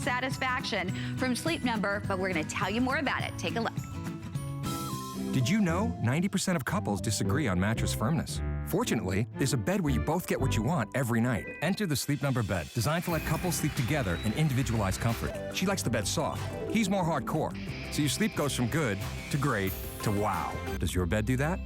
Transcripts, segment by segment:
satisfaction from Sleep Number, but we're going to tell you more about it. Take a look. Did you know 90% of couples disagree on mattress firmness? Fortunately, there's a bed where you both get what you want every night. Enter the Sleep Number bed, designed to let couples sleep together in individualized comfort. She likes the bed soft. He's more hardcore. So your sleep goes from good to great to wow. Does your bed do that?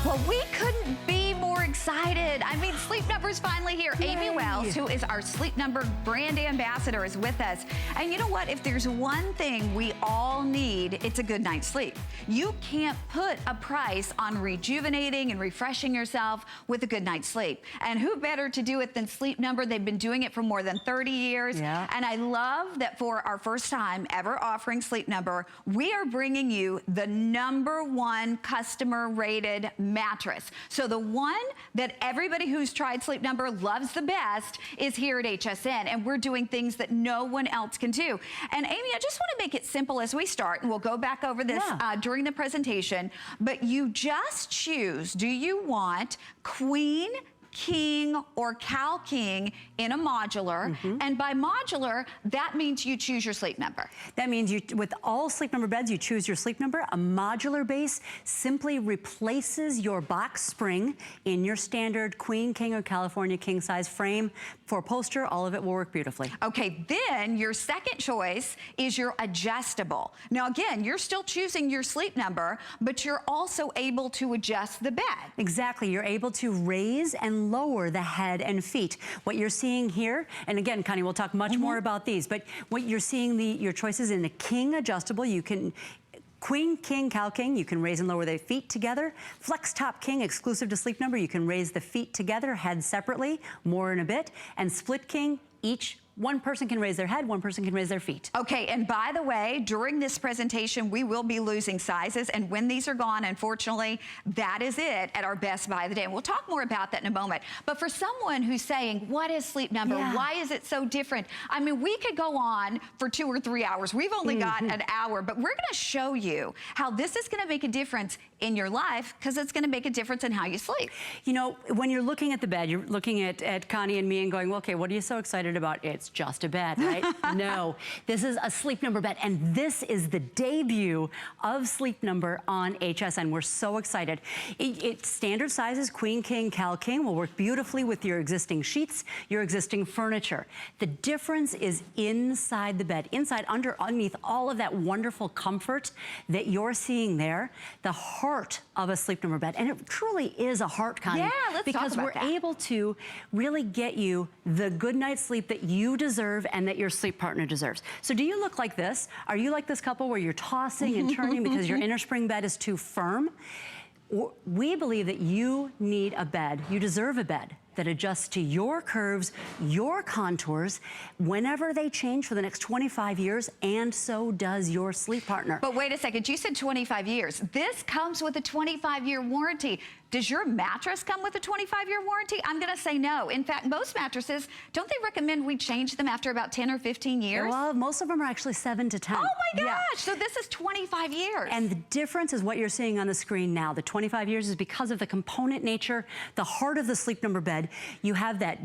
Well, we couldn't be more excited. I mean, Sleep Number's finally here. Yay. Amy Wells, who is our Sleep Number brand ambassador, is with us. And you know what? If there's one thing we all need, it's a good night's sleep. You can't put a price on rejuvenating and refreshing yourself with a good night's sleep. And who better to do it than Sleep Number? They've been doing it for more than 30 years. Yeah. And I love that for our first time ever offering Sleep Number, we are bringing you the #1 customer rated mattress. So the one that everybody who's tried Sleep Number loves the best is here at HSN, and we're doing things that no one else can do. And Amy, I just want to make it simple as we start, and we'll go back over this during the presentation, but you just choose, do you want queen, king, or Cal King in a modular? And by modular, that means you choose your Sleep Number. That means you, with all Sleep Number beds, you choose your Sleep Number. A modular base simply replaces your box spring in your standard queen, king, or California king size frame. For poster, all of it will work beautifully. Okay, then your second choice is your adjustable. Now again, you're still choosing your Sleep Number, but you're also able to adjust the bed. Exactly, you're able to raise and lower the head and feet. What you're seeing here, and again, Connie, we'll talk much more about these, but what you're seeing, your choices in the king adjustable, you can queen, king, Cal King, you can raise and lower the feet together. Flex Top King, exclusive to Sleep Number, you can raise the feet together, head separately, more in a bit. And Split King, each one person can raise their head, one person can raise their feet. Okay, and by the way, during this presentation, we will be losing sizes, and when these are gone, unfortunately, that is it at our best buy of the day. And we'll talk more about that in a moment. But for someone who's saying, what is Sleep Number? Why is it so different? I mean, we could go on for 2 or 3 hours. We've only got an hour, but we're gonna show you how this is gonna make a difference in your life, because it's gonna make a difference in how you sleep. You know, when you're looking at the bed, you're looking at Connie and me and going, well, okay, what are you so excited about? It's just a bed, right? No, this is a Sleep Number bed, and this is the debut of Sleep Number on HSN. We're so excited. It's standard sizes, queen, king, Cal King, will work beautifully with your existing sheets, your existing furniture. The difference is inside the bed, inside, underneath all of that wonderful comfort that you're seeing there, the heart of a Sleep Number bed. And it truly is a heart, Connie. Yeah, let's talk because about we're that. able to really get you the good night's sleep that you deserve and that your sleep partner deserves. So do you look like this? Are you like this couple where you're tossing and turning because your inner spring bed is too firm? We believe that you need a bed, you deserve a bed that adjusts to your curves, your contours, whenever they change for the next 25 years, and so does your sleep partner. But wait a second, you said 25 years. This comes with a 25-year warranty. Does your mattress come with a 25-year warranty? I'm gonna say no. In fact, most mattresses, don't they recommend we change them after about 10 or 15 years? Well, most of them are actually 7 to 10. Oh my gosh, so this is 25 years. And the difference is what you're seeing on the screen now. The 25 years is because of the component nature, the heart of the Sleep Number bed. You have that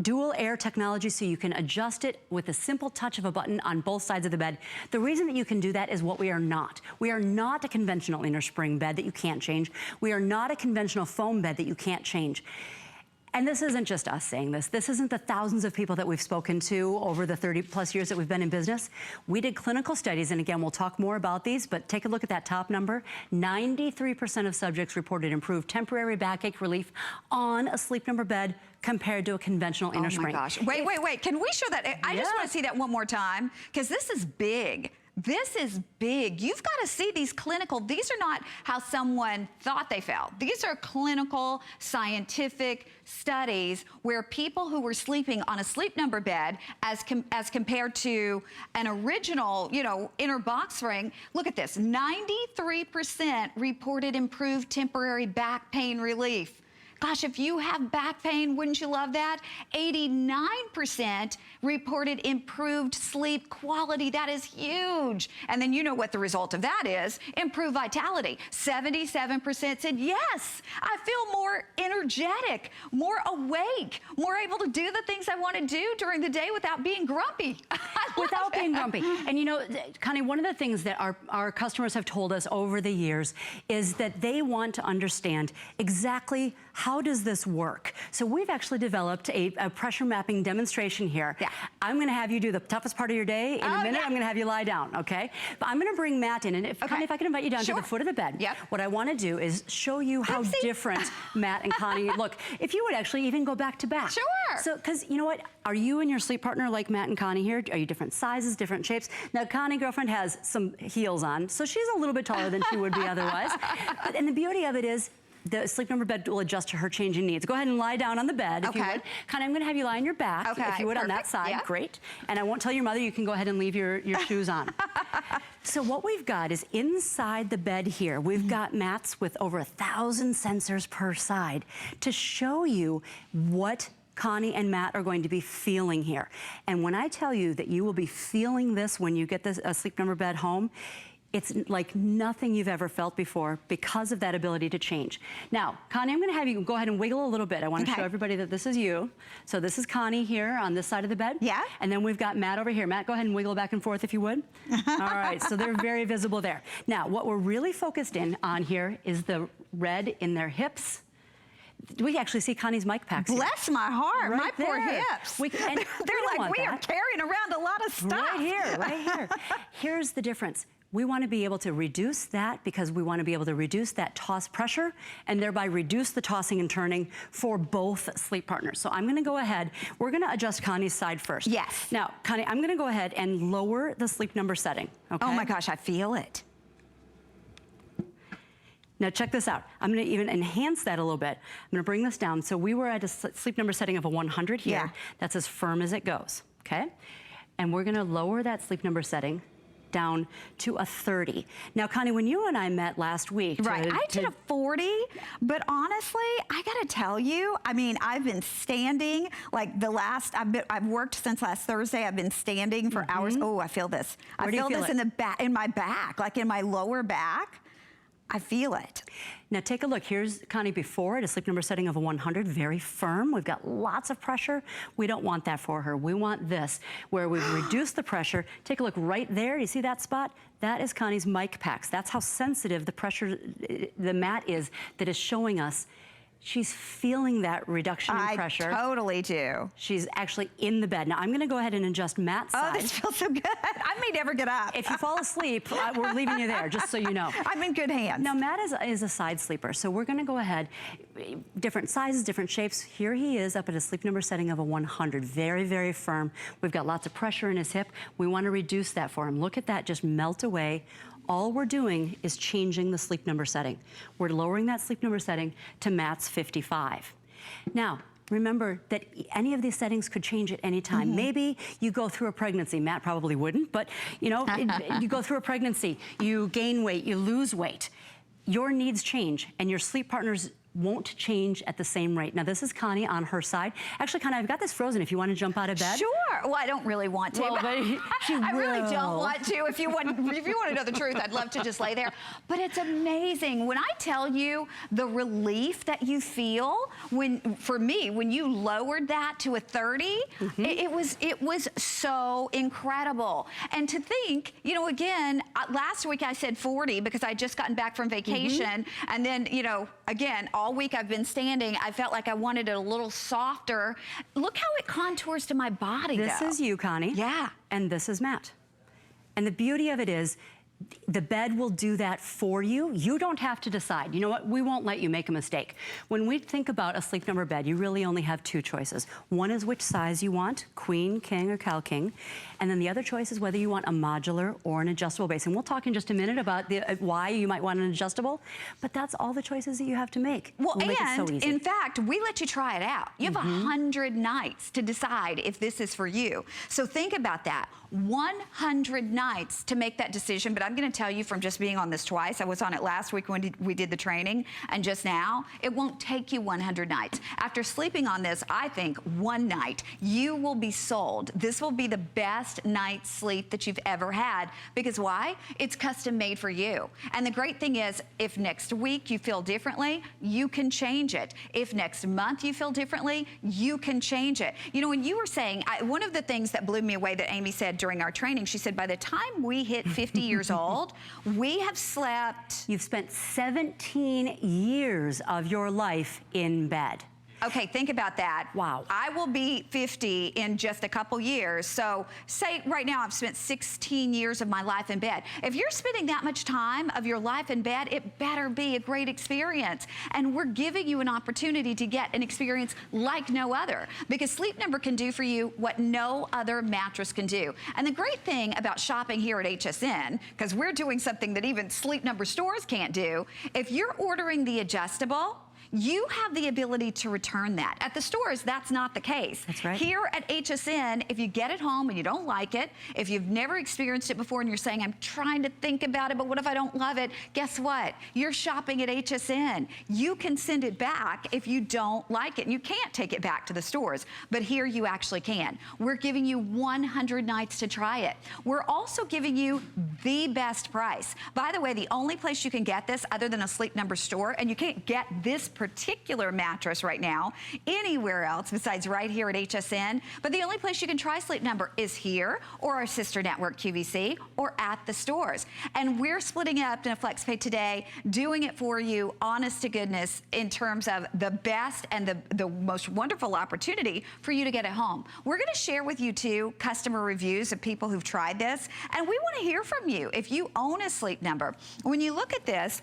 dual air technology, so you can adjust it with a simple touch of a button on both sides of the bed. The reason that you can do that is what we are not. We are not a conventional inner spring bed that you can't change. We are not a conventional foam bed that you can't change. And this isn't just us saying this. This isn't the thousands of people that we've spoken to over the 30+ years that we've been in business. We did clinical studies, and again, we'll talk more about these, but take a look at that top number. 93% of subjects reported improved temporary backache relief on a Sleep Number bed compared to a conventional inner spring. Oh my gosh. Wait. Can we show that? I just want to see that one more time, because this is big. This is big. You've got to see these clinical, these are not how someone thought they felt. These are clinical, scientific studies where people who were sleeping on a Sleep Number bed as compared to an original, you know, inner box spring, look at this, 93% reported improved temporary back pain relief Gosh, if you have back pain, wouldn't you love that? 89% reported improved sleep quality. That is huge. And then you know what the result of that is. Improved vitality. 77% said, yes, I feel more energetic, more awake, more able to do the things I want to do during the day without being grumpy. Without being grumpy. And you know, Connie, one of the things that our customers have told us over the years is that they want to understand exactly how does this work. So we've actually developed a pressure mapping demonstration here. Yeah. I'm going to have you do the toughest part of your day. In a minute, yeah. I'm going to have you lie down, okay? But I'm going to bring Matt in. And Connie, if I can invite you down to the foot of the bed. Yep. What I want to do is show you how different Matt and Connie look. If you would actually even go back to back. Sure. So, because you know what? Are you and your sleep partner like Matt and Connie here? Are you different sizes, different shapes? Now, Connie, girlfriend, has some heels on, so she's a little bit taller than she would be otherwise. And the beauty of it is, the Sleep Number bed will adjust to her changing needs. Go ahead and lie down on the bed, if you would. Connie, I'm going to have you lie on your back, if you would, on that side. Yeah. Great. And I won't tell your mother. You can go ahead and leave your shoes on. So what we've got is inside the bed here, we've got mats with over 1,000 sensors per side to show you what Connie and Matt are going to be feeling here. And when I tell you that you will be feeling this when you get this Sleep Number bed home, it's like nothing you've ever felt before because of that ability to change. Now, Connie, I'm going to have you go ahead and wiggle a little bit. I want to show everybody that this is you. So this is Connie here on this side of the bed. Yeah. And then we've got Matt over here. Matt, go ahead and wiggle back and forth if you would. All right, so they're very visible there. Now, what we're really focused in on here is the red in their hips. We actually see Connie's mic packs. Bless my heart, my poor there. hips. And They're like, we are carrying around a lot of stuff. Right here, right here. Here's the difference. We want to be able to reduce that because we want to be able to reduce that toss pressure and thereby reduce the tossing and turning for both sleep partners. So I'm going to go ahead. We're going to adjust Connie's side first. Yes. Now, Connie, I'm going to go ahead and lower the Sleep Number setting. Okay? Oh my gosh, I feel it. Now check this out. I'm going to even enhance that a little bit. I'm going to bring this down. So we were at a Sleep Number setting of a 100 here. Yeah. That's as firm as it goes. Okay? And we're going to lower that Sleep Number setting down to a 30. Now, Connie, when you and I met last week. I did a 40, but honestly, I gotta tell you, I mean, I've been standing like I've worked since last Thursday. I've been standing for hours. Oh, I feel this. I feel this in the back, in my back, like in my lower back. I feel it. Now take a look. Here's Connie before at a Sleep Number setting of a 100, very firm. We've got lots of pressure. We don't want that for her. We want this, where we've reduced the pressure. Take a look right there. You see that spot? That is Connie's mic packs. That's how sensitive the pressure, the mat is that is showing us. She's feeling that reduction in pressure. I totally do. She's actually in the bed. Now, I'm going to go ahead and adjust Matt's side. Oh, this feels so good. I may never get up. If you fall asleep, we're leaving you there, just so you know. I'm in good hands. Now, Matt is a side sleeper, so we're going to go ahead. Different sizes, different shapes. Here he is up at a Sleep Number setting of a 100. Very, very firm. We've got lots of pressure in his hip. We want to reduce that for him. Look at that just melt away. All we're doing is changing the Sleep Number setting. We're lowering that Sleep Number setting to Matt's 55. Now, remember that any of these settings could change at any time. Maybe you go through a pregnancy. Matt probably wouldn't, but you know, you go through a pregnancy, you gain weight, you lose weight. Your needs change and your sleep partner's won't change at the same rate. Now, this is Connie on her side. Actually, Connie, I've got this frozen if you want to jump out of bed. Sure. Well, I don't really want to. Well, but she I really will. don't want to. If you want to know the truth, I'd love to just lay there. But it's amazing. When I tell you the relief that you feel for me, when you lowered that to a 30, it was so incredible. And to think, you know, again, last week I said 40 because I just gotten back from vacation. And then, you know, again, all week I've been standing. I felt like I wanted it a little softer. Look how it contours to my body, This is you, Connie. Yeah. And this is Matt. And the beauty of it is, the bed will do that for you. You don't have to decide. You know what? We won't let you make a mistake. When we think about a Sleep Number bed, you really only have two choices. One is which size you want, queen, king, or cow king. And then the other choice is whether you want a modular or an adjustable base. And we'll talk in just a minute about why you might want an adjustable. But that's all the choices that you have to make. Well, we'll make it so easy. In fact, we let you try it out. You have 100 nights to decide if this is for you. So think about that. 100 nights to make that decision, but I'm gonna tell you from just being on this twice, I was on it last week when we did the training, and just now, it won't take you 100 nights. After sleeping on this, I think one night, you will be sold. This will be the best night's sleep that you've ever had, because why? It's custom made for you. And the great thing is, if next week you feel differently, you can change it. If next month you feel differently, you can change it. You know, when you were saying, one of the things that blew me away that Amy said during our training, she said, by the time we hit 50 years old, we have slept. You've spent 17 years of your life in bed. Okay, think about that. Wow. I will be 50 in just a couple years. So say right now I've spent 16 years of my life in bed. If you're spending that much time of your life in bed, it better be a great experience. And we're giving you an opportunity to get an experience like no other, because Sleep Number can do for you what no other mattress can do. And the great thing about shopping here at HSN, because we're doing something that even Sleep Number stores can't do, if you're ordering the adjustable, you have the ability to return that. At the stores, that's not the case. That's right. Here at HSN, if you get it home and you don't like it, if you've never experienced it before and you're saying, I'm trying to think about it, but what if I don't love it? Guess what? You're shopping at HSN. You can send it back if you don't like it. And you can't take it back to the stores, but here you actually can. We're giving you 100 nights to try it. We're also giving you the best price. By the way, the only place you can get this other than a Sleep Number store, and you can't get this particular mattress right now anywhere else besides right here at HSN, but the only place you can try Sleep Number is here or our sister network QVC or at the stores. And we're splitting it up in a flex pay today, doing it for you, honest to goodness, in terms of the best and the most wonderful opportunity for you to get it home. We're gonna share with you too customer reviews of people who've tried this, and we wanna hear from you if you own a Sleep Number. When you look at this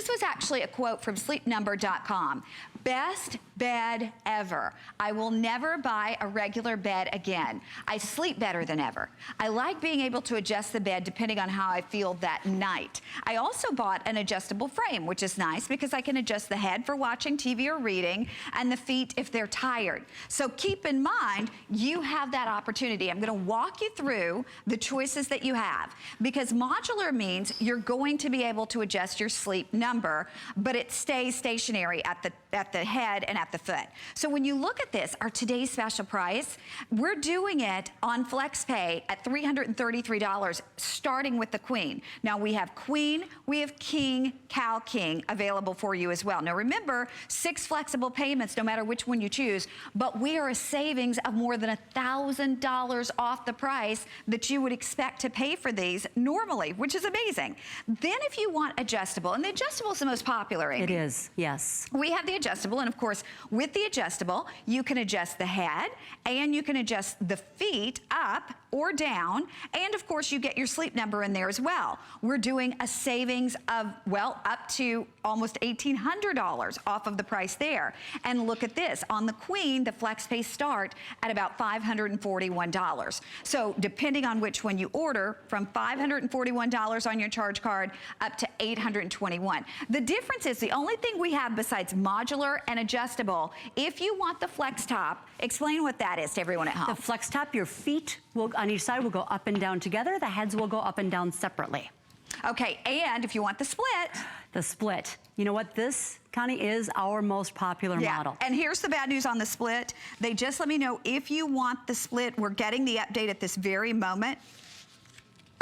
was actually a quote from sleepnumber.com. Best bed ever. I will never buy a regular bed again. I sleep better than ever. I like being able to adjust the bed depending on how I feel that night. I also bought an adjustable frame, which is nice because I can adjust the head for watching TV or reading and the feet if they're tired. So keep in mind, you have that opportunity. I'm gonna walk you through the choices that you have, because modular means you're going to be able to adjust your Sleep Number, but it stays stationary at the head and at the foot. So when you look at this, our today's special price, we're doing it on FlexPay at $333, starting with the Queen. Now we have Queen, we have King, Cal King available for you as well. Now remember, 6 flexible payments, no matter which one you choose, but we are a savings of more than $1,000 off the price that you would expect to pay for these normally, which is amazing. Then if you want adjustable, and the adjustable is the most popular, Amy. It is, yes. We have the adjustable, and of course, with the adjustable, you can adjust the head, and you can adjust the feet up or down, and of course, you get your Sleep Number in there as well. We're doing a savings of, well, up to almost $1,800 off of the price there. And look at this, on the Queen, the FlexPay start at about $541. So depending on which one you order, from $541 on your charge card up to $821. The difference is the only thing we have besides modular and adjustable, if you want the Flex Top, explain what that is to everyone at home. The Flex Top, your feet will, on each side will go up and down together. The heads will go up and down separately. Okay, and if you want the split. The split. You know what? This, Connie, is our most popular model. And here's the bad news on the split. They just let me know if you want the split. We're getting the update at this very moment.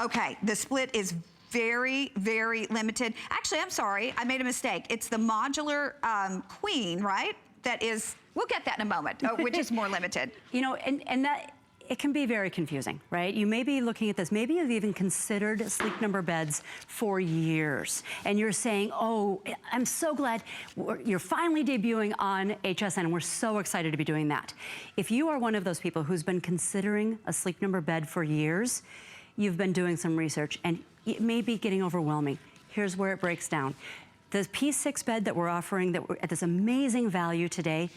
Okay, the split is very, very limited. Actually, I'm sorry, I made a mistake. It's the modular Queen, right? That is, we'll get that in a moment, which is more limited. You know, and that, it can be very confusing, right? You may be looking at this, maybe you've even considered Sleep Number beds for years, and you're saying, oh, I'm so glad you're finally debuting on HSN, and we're so excited to be doing that. If you are one of those people who's been considering a Sleep Number bed for years, you've been doing some research, and it may be getting overwhelming. Here's where it breaks down. The P6 bed that we're offering at this amazing value today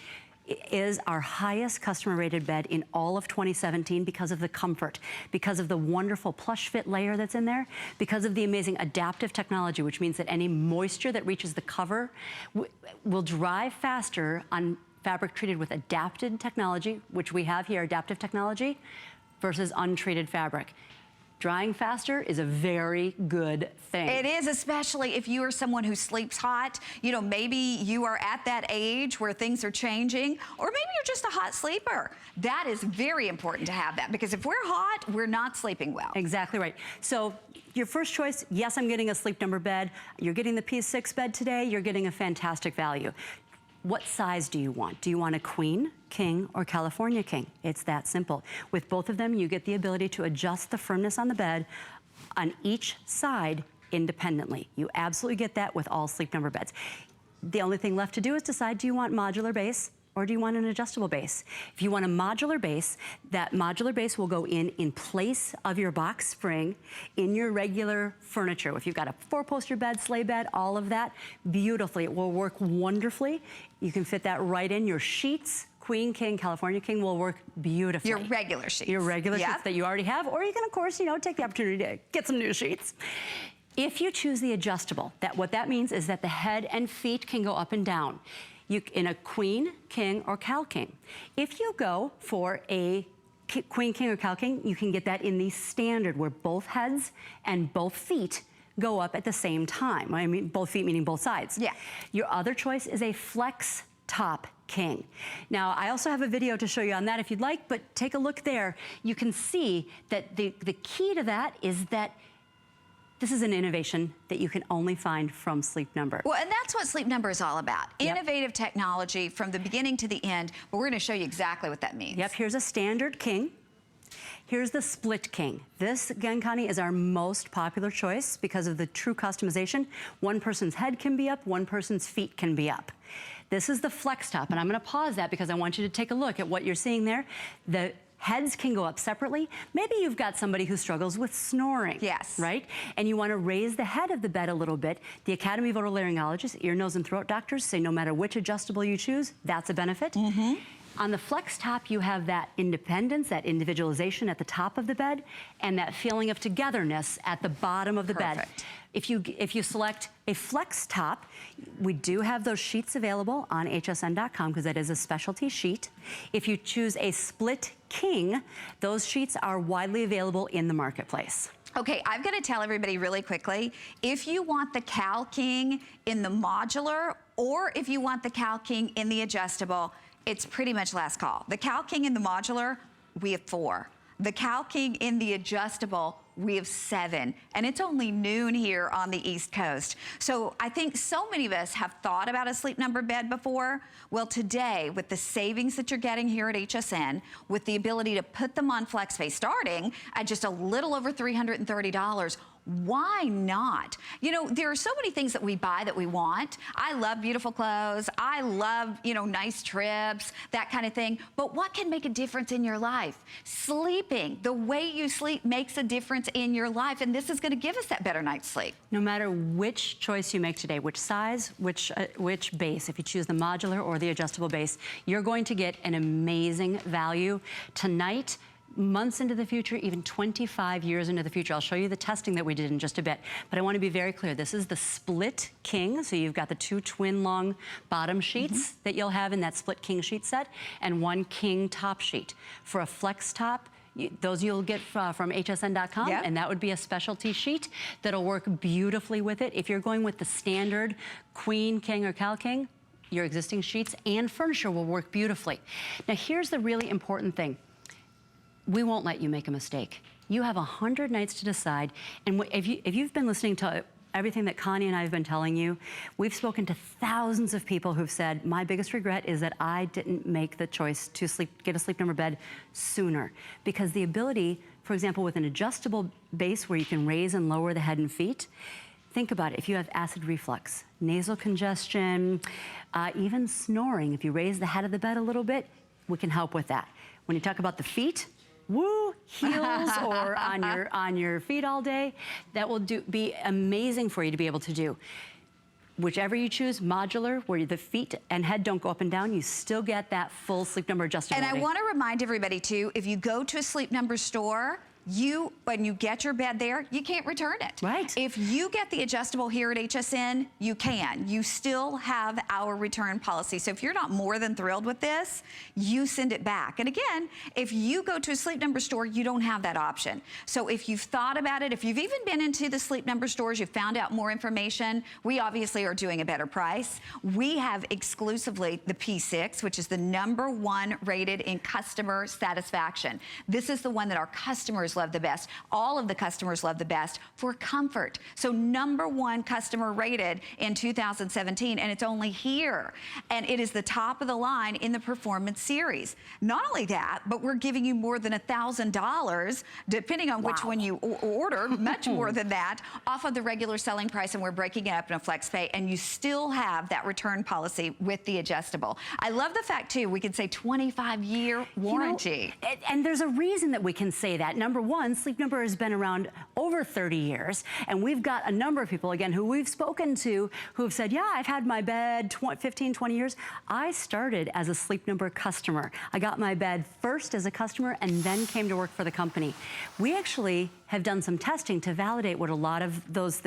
is our highest customer rated bed in all of 2017 because of the comfort, because of the wonderful plush fit layer that's in there, because of the amazing adaptive technology, which means that any moisture that reaches the cover will dry faster on fabric treated with adapted technology, which we have here, adaptive technology, versus untreated fabric. Drying faster is a very good thing. It is, especially if you are someone who sleeps hot. You know, maybe you are at that age where things are changing, or maybe you're just a hot sleeper. That is very important to have that, because if we're hot, we're not sleeping well. Exactly right. So your first choice, yes, I'm getting a Sleep Number bed. You're getting the P6 bed today. You're getting a fantastic value. What size do you want? Do you want a queen, king, or California king? It's that simple. With both of them, you get the ability to adjust the firmness on the bed on each side independently. You absolutely get that with all Sleep Number beds. The only thing left to do is decide, do you want modular base or do you want an adjustable base? If you want a modular base, that modular base will go in place of your box spring in your regular furniture. If you've got a 4-poster bed, sleigh bed, all of that, beautifully. It will work wonderfully. You can fit that right in. Your sheets, queen, king, California king, will work beautifully. Your regular sheets. Your regular sheets that you already have, or you can, of course, you know, take the opportunity to get some new sheets. If you choose the adjustable, what that means is that the head and feet can go up and down. In a queen, king, or Cal king. If you go for a queen, king, or Cal king, you can get that in the standard, where both heads and both feet go up at the same time. I mean, both feet meaning both sides. Yeah. Your other choice is a flex top king. Now, I also have a video to show you on that if you'd like, but take a look there. You can see that the key to that is that this is an innovation that you can only find from Sleep Number. Well, and that's what Sleep Number is all about. Yep. Innovative technology from the beginning to the end, but we're gonna show you exactly what that means. Yep, here's a standard king. Here's the split king. This, again, Connie, is our most popular choice because of the true customization. One person's head can be up, one person's feet can be up. This is the flex top, and I'm gonna pause that because I want you to take a look at what you're seeing there. The heads can go up separately. Maybe you've got somebody who struggles with snoring. Yes. Right? And you want to raise the head of the bed a little bit. The Academy of Otolaryngologists, ear, nose, and throat doctors say no matter which adjustable you choose, that's a benefit. Mm-hmm. On the flex top, you have that independence, that individualization at the top of the bed, and that feeling of togetherness at the bottom of the bed. If you select a flex top, we do have those sheets available on hsn.com because that is a specialty sheet. If you choose a split king, those sheets are widely available in the marketplace. Okay, I've got to tell everybody really quickly, if you want the Cal King in the modular, or if you want the Cal King in the adjustable, it's pretty much last call. The Cal King in the modular, we have 4. The Cal King in the adjustable, we have 7, and it's only noon here on the East Coast. So I think so many of us have thought about a Sleep Number bed before. Well, today, with the savings that you're getting here at HSN, with the ability to put them on FlexPay starting at just a little over $330, why not? You know, there are so many things that we buy that we want. I love beautiful clothes. I love, you know, nice trips, that kind of thing. But what can make a difference in your life? Sleeping, the way you sleep makes a difference in your life, and this is going to give us that better night's sleep. No matter which choice you make today, which size, which base, if you choose the modular or the adjustable base, you're going to get an amazing value tonight, months into the future, even 25 years into the future. I'll show you the testing that we did in just a bit, but I want to be very clear. This is the split king, so you've got the 2 twin long bottom sheets that you'll have in that split king sheet set, and 1 king top sheet. For a flex top, those you'll get from hsn.com, Yep. and that would be a specialty sheet that'll work beautifully with it. If you're going with the standard queen, king, or Cal king, your existing sheets and furniture will work beautifully. Now, here's the really important thing. We won't let you make a mistake. You have 100 nights to decide, and if you've been listening to everything that Connie and I have been telling you, we've spoken to thousands of people who've said, my biggest regret is that I didn't make the choice to get a Sleep Number bed sooner. Because the ability, for example, with an adjustable base where you can raise and lower the head and feet, think about it. If you have acid reflux, nasal congestion, even snoring, if you raise the head of the bed a little bit, we can help with that. When you talk about the feet, woo, heels or on your feet all day, that will be amazing for you to be able to do. Whichever you choose, modular, where the feet and head don't go up and down, you still get that full Sleep Number adjustability. And I want to remind everybody too, if you go to a Sleep Number store, when you get your bed there, you can't return it. Right. If you get the adjustable here at HSN, you can. You still have our return policy. So if you're not more than thrilled with this, you send it back. And again, if you go to a Sleep Number store, you don't have that option. So if you've thought about it, if you've even been into the Sleep Number stores, you've found out more information, we obviously are doing a better price. We have exclusively the P6, which is the #1 rated in customer satisfaction. This is the one that our customers love the best. All of the customers love the best for comfort. So #1 customer rated in 2017, and it's only here. And it is the top of the line in the Performance series. Not only that, but we're giving you more than $1,000, depending on which one you order, much more than that, off of the regular selling price, and we're breaking it up in a flex pay, and you still have that return policy with the adjustable. I love the fact, too, we can say 25-year warranty. You know, and there's a reason that we can say that. Number one, Sleep Number has been around over 30 years, and we've got a number of people, again, who we've spoken to who have said, yeah, I've had my bed 15, 20 years. I started as a Sleep Number customer. I got my bed first as a customer and then came to work for the company. We actually have done some testing to validate what a lot of those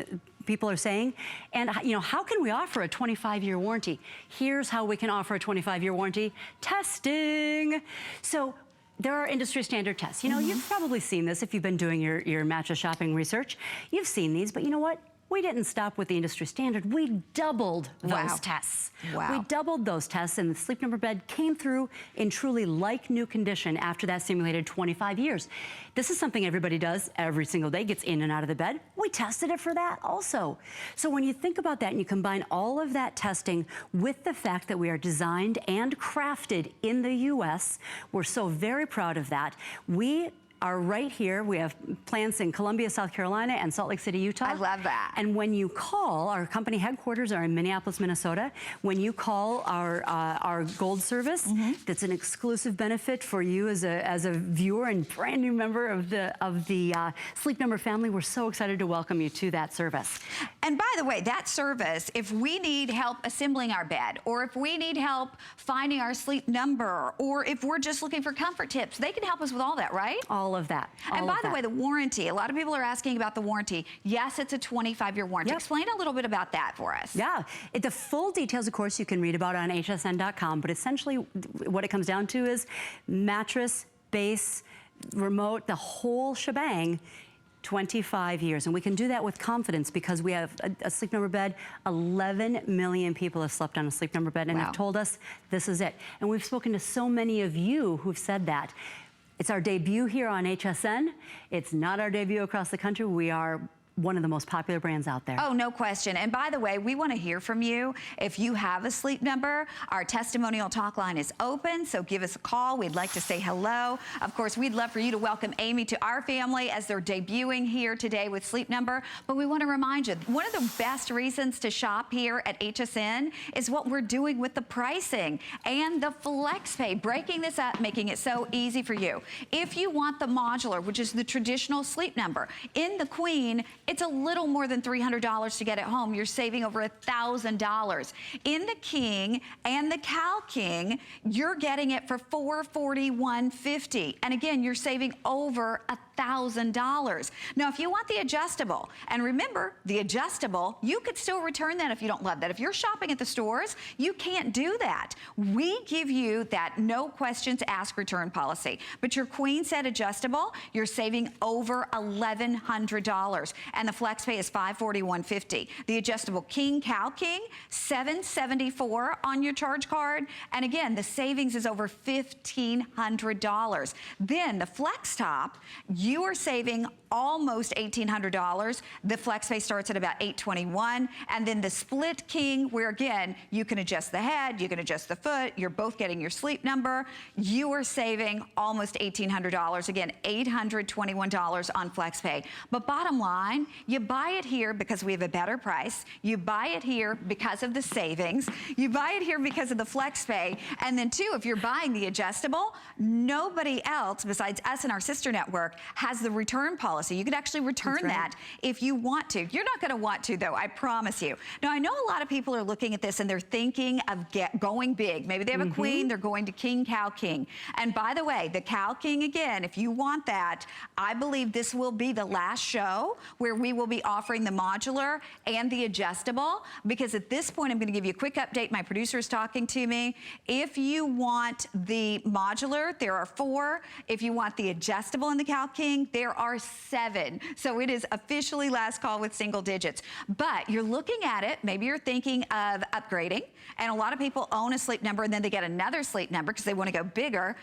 people are saying. And, you know, how can we offer a 25-year warranty? Here's how we can offer a 25-year warranty. Testing. So there are industry standard tests. You know, you've probably seen this if you've been doing your mattress shopping research. You've seen these, but you know what? We didn't stop with the industry standard. We doubled those tests. We doubled those tests, and the Sleep Number bed came through in truly like new condition after that simulated 25 years. This is something everybody does every single day, gets in and out of the bed. We tested it for that also. So when you think about that and you combine all of that testing with the fact that we are designed and crafted in the US, we're so very proud of that. We are right here. We have plants in Columbia, South Carolina, and Salt Lake City, Utah. I love that. And when you call, our company headquarters are in Minneapolis, Minnesota. When you call our Gold service, that's an exclusive benefit for you as a viewer and brand new member of the Sleep Number family. We're so excited to welcome you to that service. And by the way, that service, if we need help assembling our bed, or if we need help finding our Sleep Number, or if we're just looking for comfort tips, they can help us with all that, right? All of that. And by the way, the warranty, a lot of people are asking about the warranty. Yes, it's a 25-year warranty. Explain a little bit about that for us. Yeah, the full details, of course, you can read about on hsn.com, but essentially what it comes down to is mattress, base, remote, the whole shebang, 25 years. And we can do that with confidence because we have a Sleep Number bed. 11 million people have slept on a Sleep Number bed and have told us this is it. And we've spoken to so many of you who've said that. It's our debut here on HSN. It's not our debut across the country. We are one of the most popular brands out there. Oh, no question. And by the way, we want to hear from you. If you have a Sleep Number, our testimonial talk line is open, so give us a call. We'd like to say hello. Of course, we'd love for you to welcome Amy to our family as they're debuting here today with Sleep Number. But we want to remind you, one of the best reasons to shop here at HSN is what we're doing with the pricing and the flex pay, breaking this up, making it so easy for you. If you want the modular, which is the traditional Sleep Number, in the Queen, it's a little more than $300 to get it home. You're saving over $1,000. In the King and the Cal King, you're getting it for $441.50. And again, you're saving over $1,000. Now, if you want the adjustable, and remember, the adjustable, you could still return that if you don't love that. If you're shopping at the stores, you can't do that. We give you that no questions asked return policy. But your Queen set adjustable, you're saving over $1,100. And the flex pay is $541.50. The adjustable King, Cal King, $774 on your charge card. And again, the savings is over $1,500. Then the flex top, you are saving almost $1,800. The flex pay starts at about $821. And then the split King, where again, you can adjust the head, you can adjust the foot, you're both getting your Sleep Number. You are saving almost $1,800. Again, $821 on flex pay. But bottom line, you buy it here because we have a better price. You buy it here because of the savings. You buy it here because of the flex pay. And then too, if you're buying the adjustable, nobody else besides us and our sister network has the return policy. You could actually return that if you want to. You're not gonna want to though, I promise you. Now I know a lot of people are looking at this and they're thinking of going big. Maybe they have a queen, they're going to king, cow, king. And by the way, the cow king again, if you want that, I believe this will be the last show where we will be offering the modular and the adjustable, because at this point I'm gonna give you a quick update. My producer is talking to me. If you want the modular, there are 4. If you want the adjustable in the cow king, there are 7. So it is officially last call with single digits. But you're looking at it, maybe you're thinking of upgrading, and a lot of people own a Sleep Number and then they get another Sleep Number because they want to go bigger.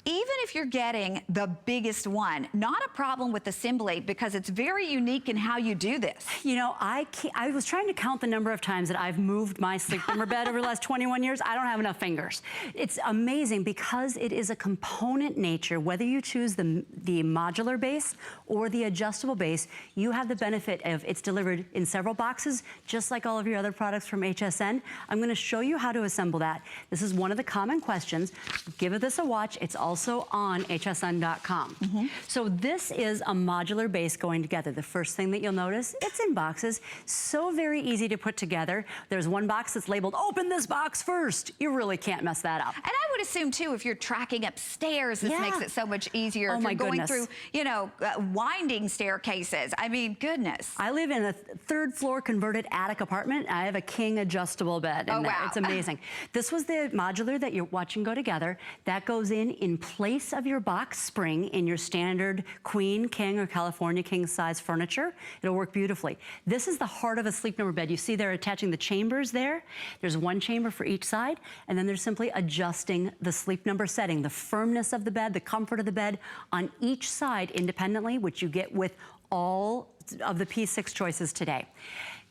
Even if you're getting the biggest one, not a problem with assembly because it's very unique in how you do this. You know, I was trying to count the number of times that I've moved my Sleep Number bed over the last 21 years. I don't have enough fingers. It's amazing because it is a component nature. Whether you choose the modular base or the adjustable base, you have the benefit of it's delivered in several boxes, just like all of your other products from HSN. I'm going to show you how to assemble that. This is one of the common questions. Give this a watch. It's also on hsn.com. So this is a modular base going together. The first thing that you'll notice, it's in boxes. So very easy to put together. There's one box that's labeled, open this box first. You really can't mess that up. And I would assume too, if you're tracking upstairs, this makes it so much easier. If you're going through, you know, winding staircases. I mean, goodness. I live in a 3rd floor converted attic apartment. I have a king adjustable bed. And it's amazing. This was the modular that you're watching go together. That goes in place of your box spring in your standard queen, king, or California king size furniture. It'll work beautifully. This is the heart of a Sleep Number bed. You see they're attaching the chambers there. There's one chamber for each side, and then they're simply adjusting the Sleep Number setting, the firmness of the bed, the comfort of the bed on each side independently, which you get with all of the P6 choices today.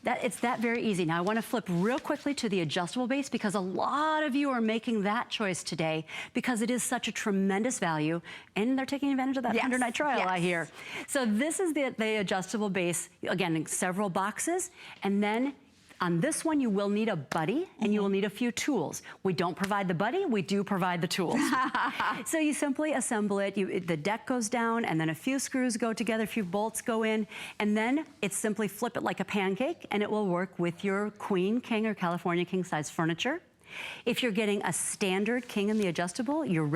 It's that very easy. Now I want to flip real quickly to the adjustable base because a lot of you are making that choice today because it is such a tremendous value and they're taking advantage of that 100-night trial, I hear. So this is the adjustable base, again, in several boxes, and then on this one, you will need a buddy and you will need a few tools. We don't provide the buddy, we do provide the tools. So you simply assemble it, the deck goes down and then a few screws go together, a few bolts go in, and then it's simply flip it like a pancake and it will work with your queen, king, or California king size furniture. If you're getting a standard king in the adjustable, your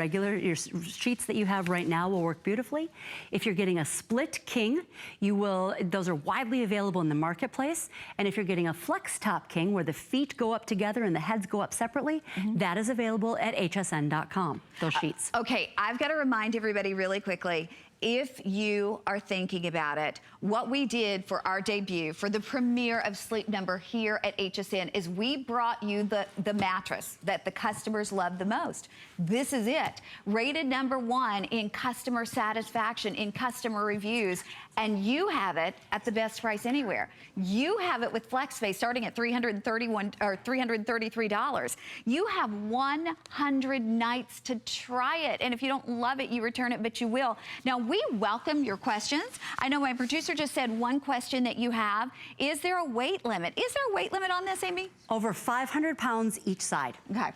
sheets that you have right now will work beautifully. If you're getting a split king, those are widely available in the marketplace. And if you're getting a flex top king, where the feet go up together and the heads go up separately, that is available at hsn.com, those sheets. Okay, I've got to remind everybody really quickly, if you are thinking about it, what we did for our debut, for the premiere of Sleep Number here at HSN, is we brought you the mattress that the customers love the most. This is it. Rated #1 in customer satisfaction, in customer reviews, and you have it at the best price anywhere. You have it with FlexSpace starting at $333. You have 100 nights to try it, and if you don't love it, you return it, but you will. Now, we welcome your questions. I know my producer just said one question that you have. Is there a weight limit? Is there a weight limit on this, Amy? Over 500 pounds each side. Okay.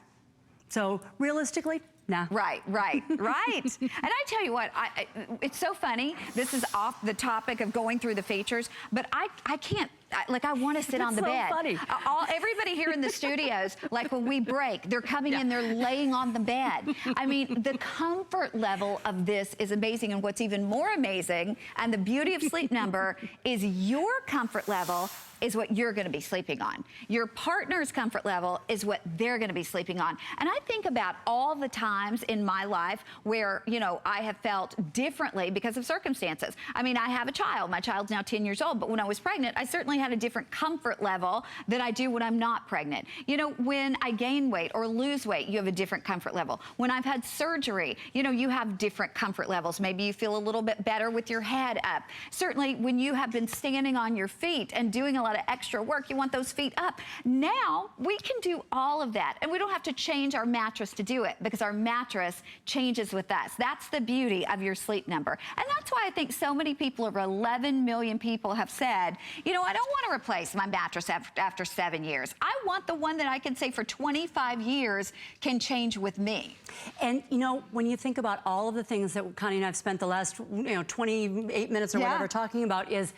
So realistically, nah. Right. And I tell you what, it's so funny. This is off the topic of going through the features, but I can't. I want to sit on the bed. Funny. Everybody here in the studios, like when we break, they're coming in, they're laying on the bed. I mean, the comfort level of this is amazing, and what's even more amazing, and the beauty of Sleep Number, is your comfort level is what you're going to be sleeping on. Your partner's comfort level is what they're going to be sleeping on. And I think about all the times in my life where, you know, I have felt differently because of circumstances. I mean, I have a child. My child's now 10 years old, but when I was pregnant, I certainly had a different comfort level than I do when I'm not pregnant. You know, when I gain weight or lose weight, you have a different comfort level. When I've had surgery, you know, you have different comfort levels. Maybe you feel a little bit better with your head up. Certainly, when you have been standing on your feet and doing a lot of extra work, you want those feet up. Now, we can do all of that, and we don't have to change our mattress to do it because our mattress changes with us. That's the beauty of your Sleep Number. And that's why I think so many people, over 11 million people, have said, you know, I don't want to replace my mattress after 7 years. I want the one that I can say for 25 years can change with me. And you know, when you think about all of the things that Connie and I have spent the last 28 minutes or whatever talking about is,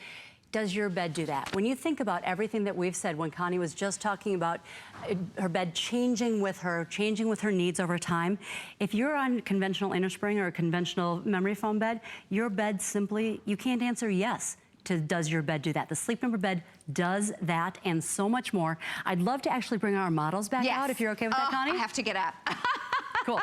does your bed do that? When you think about everything that we've said, when Connie was just talking about her bed changing with her needs over time, if you're on conventional innerspring or a conventional memory foam bed, your bed simply, you can't answer yes to does your bed do that. The Sleep Number bed does that and so much more. I'd love to actually bring our models back out if you're okay with that, Connie. I have to get up. Cool.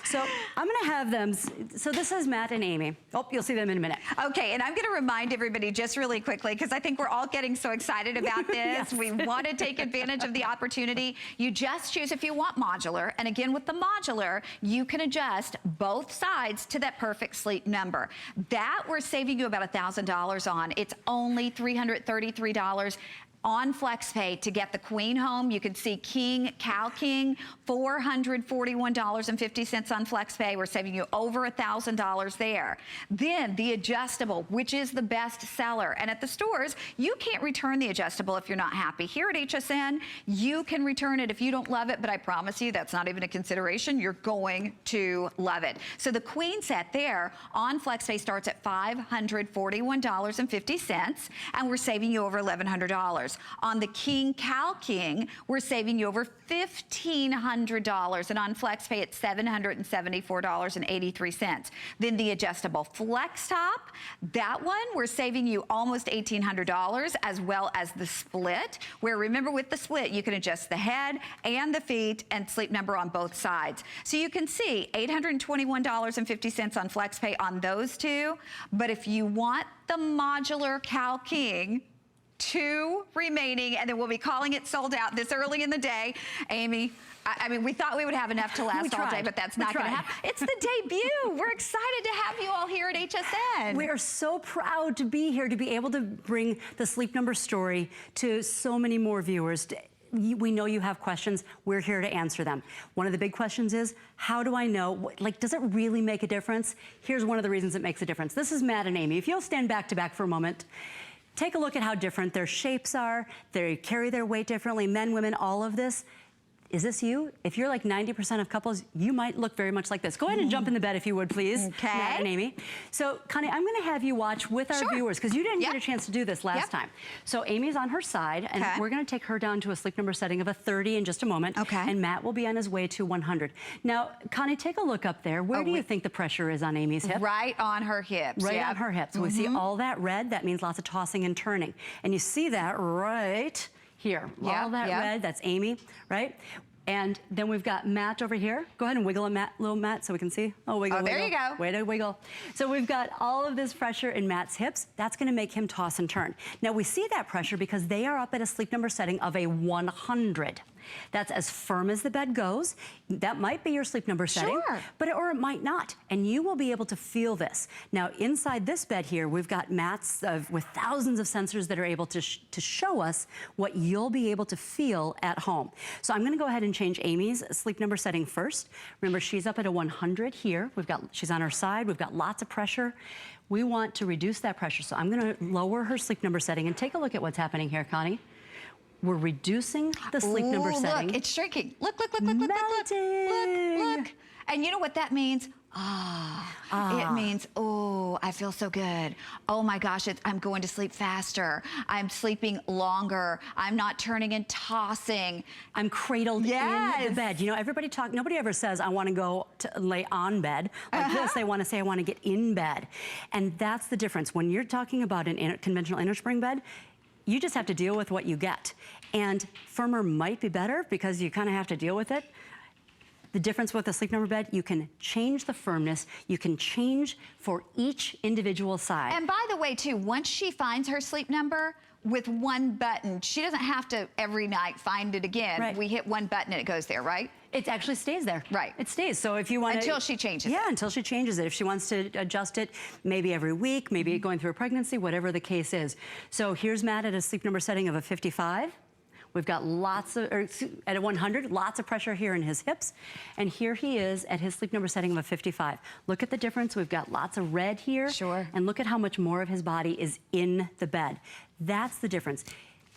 So I'm going to have them. So this is Matt and Amy. Oh, you'll see them in a minute. Okay, and I'm going to remind everybody just really quickly, because I think we're all getting so excited about this. Yes. We want to take advantage of the opportunity. You just choose if you want modular. And again, with the modular, you can adjust both sides to that perfect sleep number. That we're saving you about $1,000 on. It's only $333 on FlexPay to get the Queen home. You can see King, Cal King, $441.50 on FlexPay. We're saving you over $1,000 there. Then the adjustable, which is the best seller. And at the stores, you can't return the adjustable if you're not happy. Here at Hsn, you can return it if you don't love it, but I promise you that's not even a consideration. You're going to love it. So the Queen set there on FlexPay starts at $541.50, and we're saving you over $1,100. On the King Cal King, we're saving you over $1,500, and on FlexPay it's $774.83. Then the adjustable Flex Top, that one we're saving you almost $1,800, as well as the split, where remember with the split you can adjust the head and the feet and sleep number on both sides. So you can see $821.50 on FlexPay on those two, but if you want the modular Cal King, 2 remaining, and then we'll be calling it sold out this early in the day. Amy, I mean, we thought we would have enough to last all day, but that's not going to happen. It's the debut. We're excited to have you all here at Hsn. We are so proud to be here, to be able to bring the Sleep Number story to so many more viewers. We know you have questions. We're here to answer them. One of the big questions is, how do I know, like, does it really make a difference? Here's one of the reasons it makes a difference. This is Matt and Amy. If you'll stand back to back for a moment, take a look at how different their shapes are. They carry their weight differently, men, women, all of this. Is this you? If you're like 90% of couples, you might look very much like this. Go ahead and jump in the bed if you would, please. Okay. Matt and Amy. So, Connie, I'm going to have you watch with our viewers, because you didn't get a chance to do this last time. So Amy's on her side, and we're going to take her down to a Sleep Number setting of a 30 in just a moment. Okay. And Matt will be on his way to 100. Now, Connie, take a look up there. Where do you think the pressure is on Amy's hip? Right on her hips. Right on her hips. We see all that red. That means lots of tossing and turning. And you see that right here. All that red, that's Amy, right? And then we've got Matt over here. Go ahead and wiggle a little Matt so we can see. Oh, wiggle, wiggle. There you go. Way to wiggle. So we've got all of this pressure in Matt's hips. That's going to make him toss and turn. Now we see that pressure because they are up at a Sleep Number setting of a 100. That's as firm as the bed goes. That might be your Sleep Number setting, or it might not. And you will be able to feel this. Now, inside this bed here, we've got mats with thousands of sensors that are able to show us what you'll be able to feel at home. So I'm going to go ahead and change Amy's Sleep Number setting first. Remember, she's up at a 100 here. She's on her side. We've got lots of pressure. We want to reduce that pressure. So I'm going to lower her Sleep Number setting, and take a look at what's happening here, Connie. We're reducing the Sleep Number setting. Look, it's shrinking. Look, look, look, look, look, look, look, look. And you know what that means? It means, oh, I feel so good. Oh my gosh, I'm going to sleep faster. I'm sleeping longer. I'm not turning and tossing. I'm cradled in the bed. You know, nobody ever says, I want to go to lay on bed. Like this, they want to say, I want to get in bed. And that's the difference. When you're talking about a conventional innerspring bed, you just have to deal with what you get. And firmer might be better because you kind of have to deal with it. The difference with the Sleep Number bed, you can change the firmness. You can change for each individual side. And by the way, too, once she finds her Sleep Number, with one button, she doesn't have to every night find it again. Right. We hit one button and it goes there, right? It actually stays there. Right. It stays. So if you want Until she changes it. Yeah, until she changes it. If she wants to adjust it, maybe every week, maybe going through a pregnancy, whatever the case is. So here's Matt at a Sleep Number setting of a 55. We've got at a 100, lots of pressure here in his hips. And here he is at his Sleep Number setting of a 55. Look at the difference. We've got lots of red here. Sure. And look at how much more of his body is in the bed. That's the difference.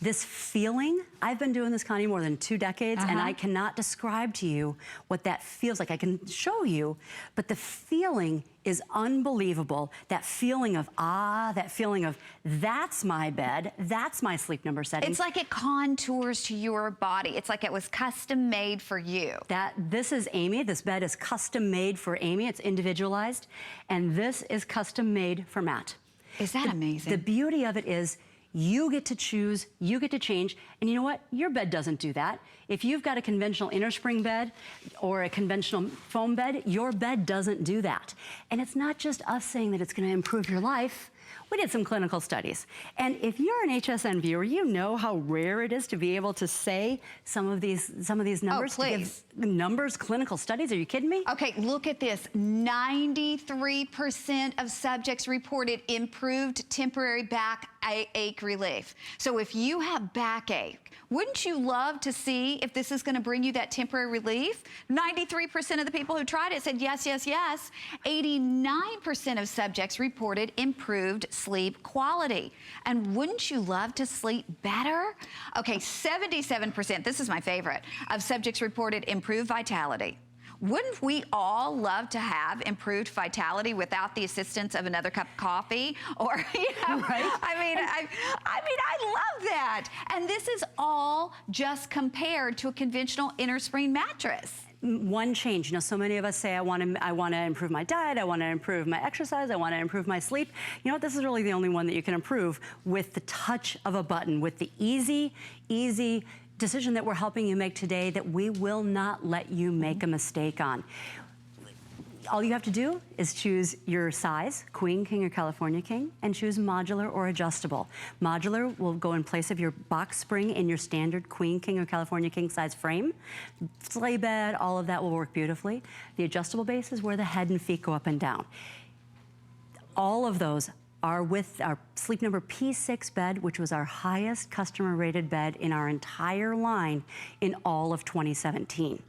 This feeling, I've been doing this, Connie, more than 2 decades, and I cannot describe to you what that feels like. I can show you, but the feeling is unbelievable. That feeling of, that feeling of, that's my bed, that's my Sleep Number setting. It's like it contours to your body. It's like it was custom made for you. This is Amy. This bed is custom made for Amy. It's individualized. And this is custom made for Matt. Is that amazing? The beauty of it is, you get to choose, you get to change, and you know what? Your bed doesn't do that. If you've got a conventional inner spring bed or a conventional foam bed, your bed doesn't do that. And it's not just us saying that it's gonna improve your life. We did some clinical studies. And if you're an HSN viewer, you know how rare it is to be able to say some of these numbers. Oh, please. To give numbers, clinical studies, are you kidding me? Okay, look at this. 93% of subjects reported improved temporary backache relief. So if you have backache, wouldn't you love to see if this is gonna bring you that temporary relief? 93% of the people who tried it said yes, yes, yes. 89% of subjects reported improved sleep quality. And wouldn't you love to sleep better? Okay, 77%, this is my favorite, of subjects reported improved vitality. Wouldn't we all love to have improved vitality without the assistance of another cup of coffee? Or, you know, right? I love that. And this is all just compared to a conventional inner spring mattress. One change, you know, so many of us say, I want to improve my diet, I want to improve my exercise, I want to improve my sleep. You know what, this is really the only one that you can improve with the touch of a button, with the easy decision that we're helping you make today that we will not let you make a mistake on. All you have to do is choose your size, queen, king, or California king, and choose modular or adjustable. Modular will go in place of your box spring in your standard queen, king, or California king size frame. Sleigh bed, all of that will work beautifully. The adjustable base is where the head and feet go up and down. All of those are with our Sleep Number P6 bed, which was our highest customer rated bed in our entire line in all of 2017.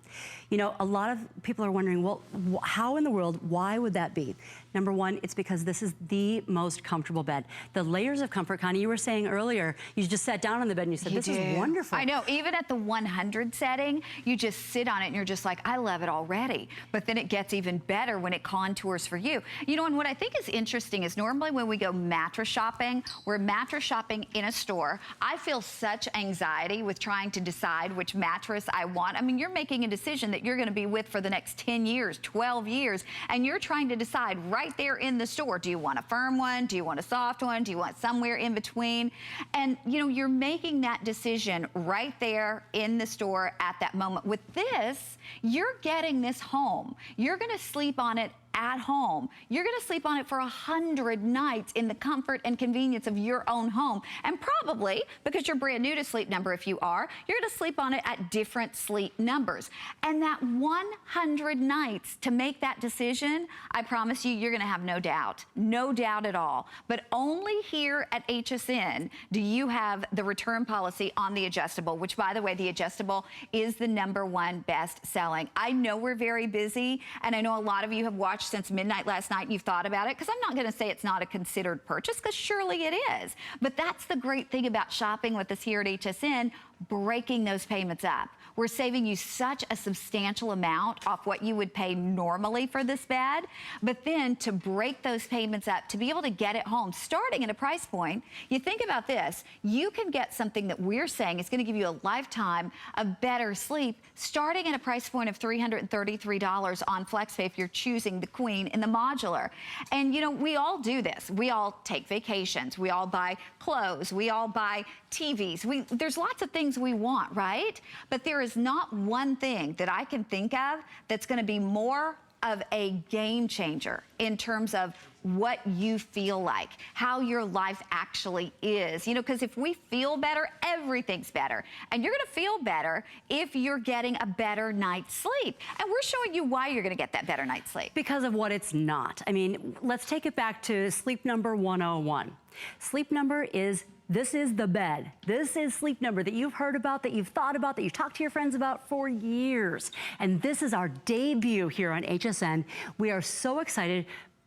You know, a lot of people are wondering, well, how in the world, why would that be? Number one, it's because this is the most comfortable bed. The layers of comfort, Connie, you were saying earlier, you just sat down on the bed and you said, this is wonderful. I know, even at the 100 setting, you just sit on it and you're just like, I love it already. But then it gets even better when it contours for you. You know, and what I think is interesting is normally when we go mattress shopping, we're mattress shopping in a store. I feel such anxiety with trying to decide which mattress I want. I mean, you're making a decision that you're gonna be with for the next 10 years, 12 years, and you're trying to decide right there in the store, do you want a firm one? Do you want a soft one? Do you want somewhere in between? And you know, you're making that decision right there in the store at that moment. With this, you're getting this home. You're gonna sleep on it at home. You're gonna sleep on it for 100 nights in the comfort and convenience of your own home. And probably, because you're brand new to Sleep Number, if you are, you're gonna sleep on it at different sleep numbers. And that 100 nights to make that decision, I promise you, you're gonna have no doubt at all. But only here at HSN do you have the return policy on the adjustable, which by the way, the adjustable is the #1 best selling. I know we're very busy, and I know a lot of you have watched since midnight last night and you've thought about it, because I'm not going to say it's not a considered purchase, because surely it is. But that's the great thing about shopping with us here at HSN, breaking those payments up. We're saving you such a substantial amount off what you would pay normally for this bed, but then to break those payments up, to be able to get it home, starting at a price point, you think about this, you can get something that we're saying is going to give you a lifetime of better sleep, starting at a price point of $333 on FlexPay if you're choosing the queen in the modular. And you know, we all do this. We all take vacations. We all buy clothes. We all buy TVs. There's lots of things we want, right? But there is not one thing that I can think of that's going to be more of a game changer in terms of what you feel like, how your life actually is. You know, because if we feel better, everything's better. And you're gonna feel better if you're getting a better night's sleep. And we're showing you why you're gonna get that better night's sleep. Because of what it's not. I mean, let's take it back to Sleep Number 101. Sleep Number is, this is the bed. This is Sleep Number that you've heard about, that you've thought about, that you've talked to your friends about for years. And this is our debut here on HSN. We are so excited.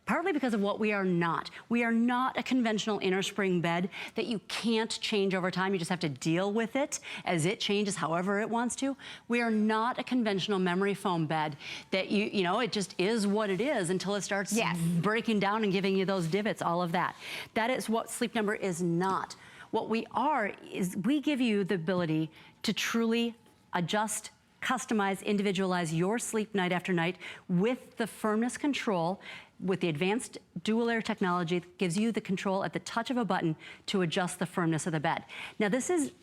partly because of what we are not. We are not a conventional inner spring bed that you can't change over time. You just have to deal with it as it changes however it wants to. We are not a conventional memory foam bed that you know, it just is what it is until it starts breaking down and giving you those divots, all of that. That is what Sleep Number is not. What we are is we give you the ability to truly adjust, customize, individualize your sleep night after night with the firmness control, with the advanced dual air technology that gives you the control at the touch of a button to adjust the firmness of the bed. Now this is,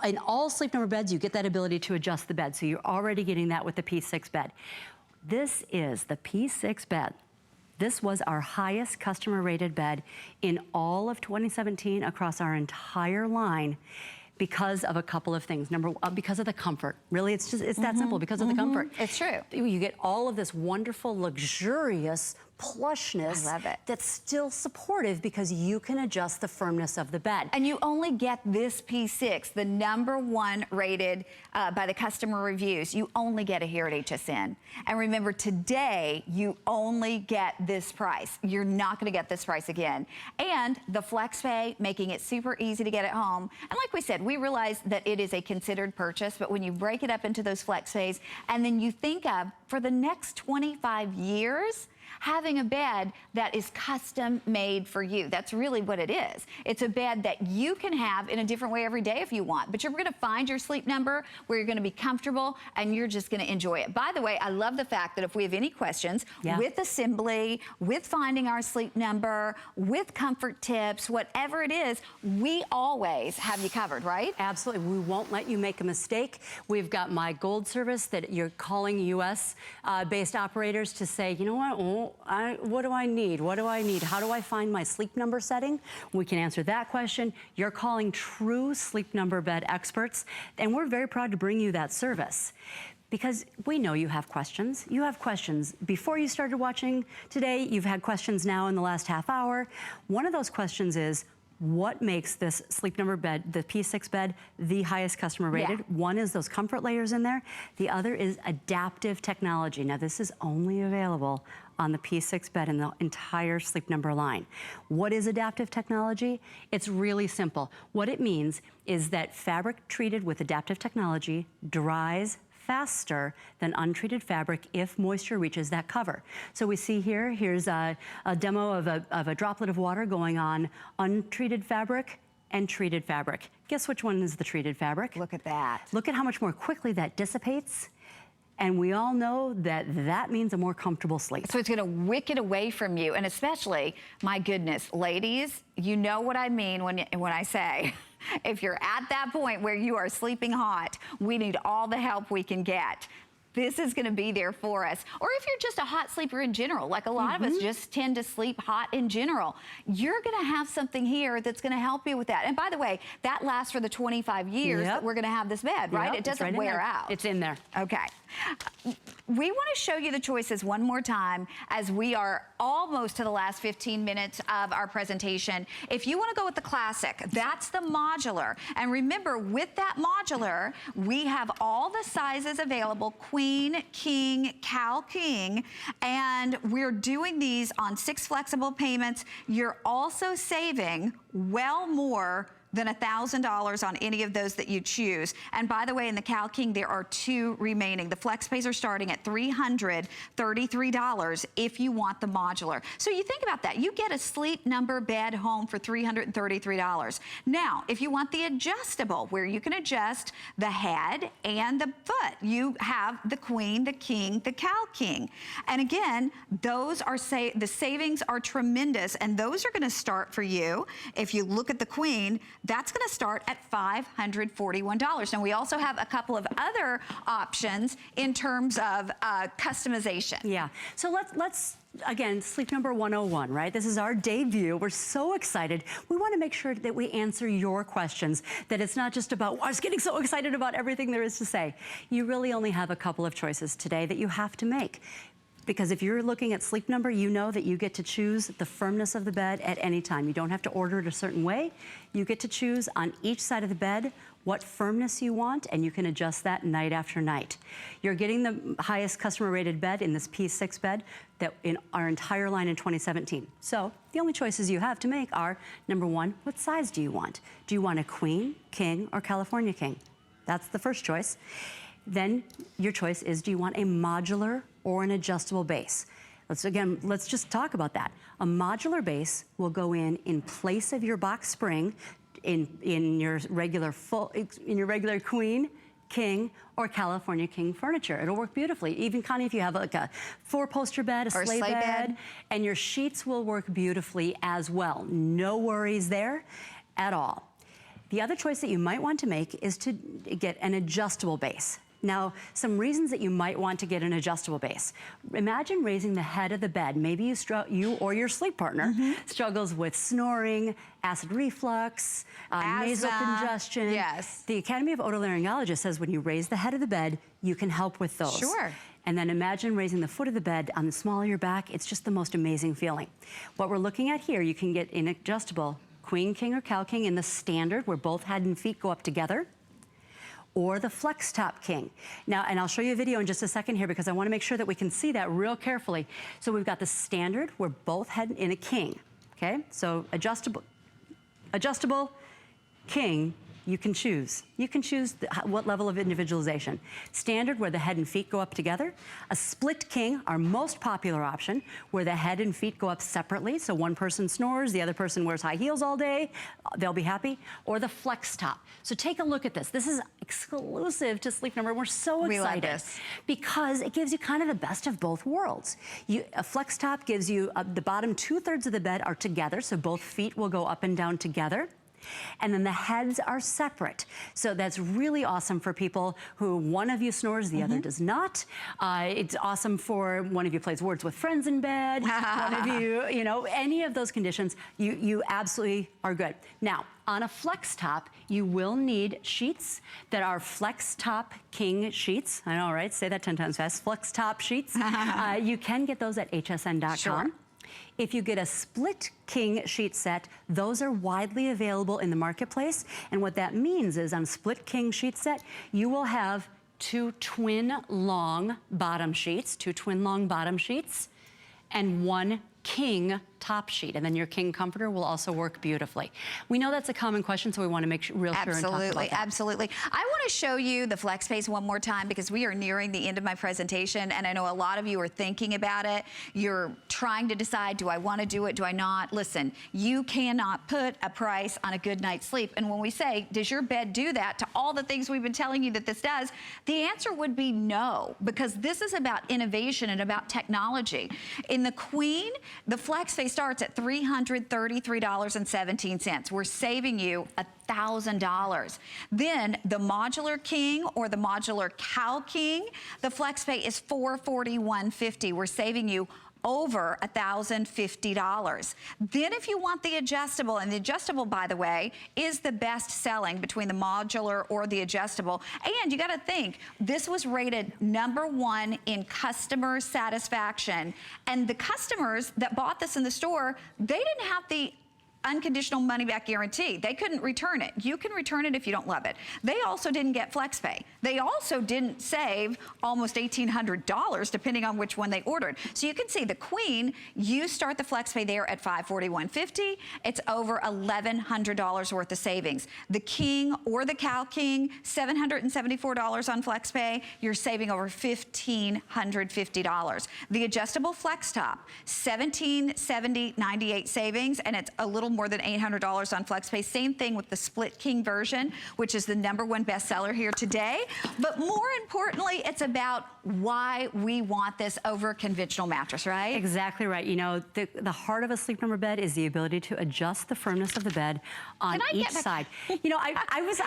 in all Sleep Number beds, you get that ability to adjust the bed, so you're already getting that with the P6 bed. This is the P6 bed. This was our highest customer rated bed in all of 2017 across our entire line, because of a couple of things. Number one, because of the comfort. Really, it's that simple, because of the comfort. It's true. You get all of this wonderful, luxurious plushness. I love it. That's still supportive because you can adjust the firmness of the bed. And you only get this P6, the #1 rated by the customer reviews. You only get it here at HSN. And remember, today, you only get this price. You're not gonna get this price again. And the flex pay, making it super easy to get at home. And like we said, we realize that it is a considered purchase, but when you break it up into those flex pays, and then you think of, for the next 25 years, having a bed that is custom made for you. That's really what it is. It's a bed that you can have in a different way every day if you want, but you're gonna find your Sleep Number where you're gonna be comfortable and you're just gonna enjoy it. By the way, I love the fact that if we have any questions with assembly, with finding our Sleep Number, with comfort tips, whatever it is, we always have you covered, right? Absolutely, we won't let you make a mistake. We've got My Gold service that you're calling US based operators to say, you know what, what do I need? What do I need? How do I find my Sleep Number setting? We can answer that question. You're calling true Sleep Number bed experts, and we're very proud to bring you that service. Because we know you have questions. You have questions before you started watching today. You've had questions now in the last half hour. One of those questions is, what makes this Sleep Number bed, the P6 bed, the highest customer rated? One is those comfort layers in there. The other is adaptive technology. Now this is only available on the P6 bed in the entire Sleep Number line. What is adaptive technology? It's really simple. What it means is that fabric treated with adaptive technology dries faster than untreated fabric if moisture reaches that cover. So we see here's a demo of a droplet of water going on untreated fabric and treated fabric. Guess which one is the treated fabric? Look at that. Look at how much more quickly that dissipates. And we all know that that means a more comfortable sleep. So it's gonna wick it away from you. And especially, my goodness, ladies, you know what I mean when I say, if you're at that point where you are sleeping hot, we need all the help we can get. This is gonna be there for us. Or if you're just a hot sleeper in general, like a lot of us just tend to sleep hot in general, you're gonna have something here that's gonna help you with that. And by the way, that lasts for the 25 years that we're gonna have this bed, right? It doesn't wear out. It's in there. Okay. We wanna show you the choices one more time as we are almost to the last 15 minutes of our presentation. If you wanna go with the classic, that's the modular. And remember, with that modular, we have all the sizes available, queen, king, cal king, and we're doing these on 6 flexible payments. You're also saving well more than $1,000 on any of those that you choose. And by the way, in the Cal King, there are 2 remaining. The flex pays are starting at $333 if you want the modular. So you think about that. You get a Sleep Number bed home for $333. Now, if you want the adjustable, where you can adjust the head and the foot, you have the queen, the king, the Cal King. And again, those are the savings are tremendous, and those are gonna start for you. If you look at the queen, that's gonna start at $541. And we also have a couple of other options in terms of customization. Yeah, so let's again, Sleep Number 101, right? This is our debut. We're so excited. We want to make sure that we answer your questions, that it's not just about, I was getting so excited about everything there is to say. You really only have a couple of choices today that you have to make. Because if you're looking at Sleep Number, you know that you get to choose the firmness of the bed at any time. You don't have to order it a certain way. You get to choose on each side of the bed what firmness you want, and you can adjust that night after night. You're getting the highest customer rated bed in this P6 bed that in our entire line in 2017. So the only choices you have to make are, number one, what size do you want? Do you want a queen, king, or California king? That's the first choice. Then your choice is, do you want a modular or an adjustable base? Let's just talk about that. A modular base will go in place of your box spring in your regular queen, king, or California king furniture. It'll work beautifully. Even, Connie, if you have like a 4-poster bed, a sleigh bed, and your sheets will work beautifully as well. No worries there at all. The other choice that you might want to make is to get an adjustable base. Now, some reasons that you might want to get an adjustable base. Imagine raising the head of the bed. Maybe you or your sleep partner struggles with snoring, acid reflux, nasal congestion. Yes. The Academy of Otolaryngologists says when you raise the head of the bed, you can help with those. Sure. And then imagine raising the foot of the bed on the small of your back. It's just the most amazing feeling. What we're looking at here, you can get an adjustable queen, king, or Cal king in the standard where both head and feet go up together, or the flex top king. Now, and I'll show you a video in just a second here because I want to make sure that we can see that real carefully. So we've got the standard where both head in a king, okay? So adjustable king, you can choose. You can choose what level of individualization. Standard, where the head and feet go up together. A split king, our most popular option, where the head and feet go up separately. So one person snores, the other person wears high heels all day. They'll be happy. Or the flex top. So take a look at this. This is exclusive to Sleep Number. We're so excited. We love this. Because it gives you kind of the best of both worlds. A flex top gives you, the bottom 2/3 of the bed are together, so both feet will go up and down together. And then the heads are separate. So that's really awesome for people who one of you snores, the other does not. It's awesome for one of you plays Words with Friends in bed, one of you, any of those conditions, you absolutely are good. Now, on a flex top, you will need sheets that are flex top king sheets. I know, right? Say that 10 times fast. Flex top sheets. You can get those at hsn.com. Sure. If you get a split king sheet set, those are widely available in the marketplace. And what that means is on a split king sheet set, you will have two twin long bottom sheets, and one king top sheet, and then your king comforter will also work beautifully. We know that's a common question, so we want to make real sure and talk about that. Absolutely. I want to show you the flex space one more time because we are nearing the end of my presentation, and I know a lot of you are thinking about it. You're trying to decide, do I want to do it, do I not? Listen, you cannot put a price on a good night's sleep, and when we say, does your bed do that to all the things we've been telling you that this does, the answer would be no, because this is about innovation and about technology. In the Queen, the flex space starts at $333.17. We're saving you $1,000. Then the modular king or the modular Cal king, the flex pay is $441.50. We're saving you over $1,050. Then if you want the adjustable, and the adjustable, by the way, is the best selling between the modular or the adjustable. And you got to think, this was rated #1 in customer satisfaction. And the customers that bought this in the store, they didn't have the unconditional money-back guarantee. They couldn't return it. You can return it if you don't love it. They also didn't get flex pay. They also didn't save almost $1,800 depending on which one they ordered. So you can see the Queen, you start the flex pay there at $541.50. It's over $1,100 worth of savings. The King or the Cal King, $774 on flex pay. You're saving over $1,550. The adjustable flex top, $1,770.98 savings, and it's a little more than $800 on FlexPay. Same thing with the Split King version, which is the #1 bestseller here today. But more importantly, it's about why we want this over a conventional mattress, right? Exactly right. The heart of a Sleep Number bed is the ability to adjust the firmness of the bed on each side. I was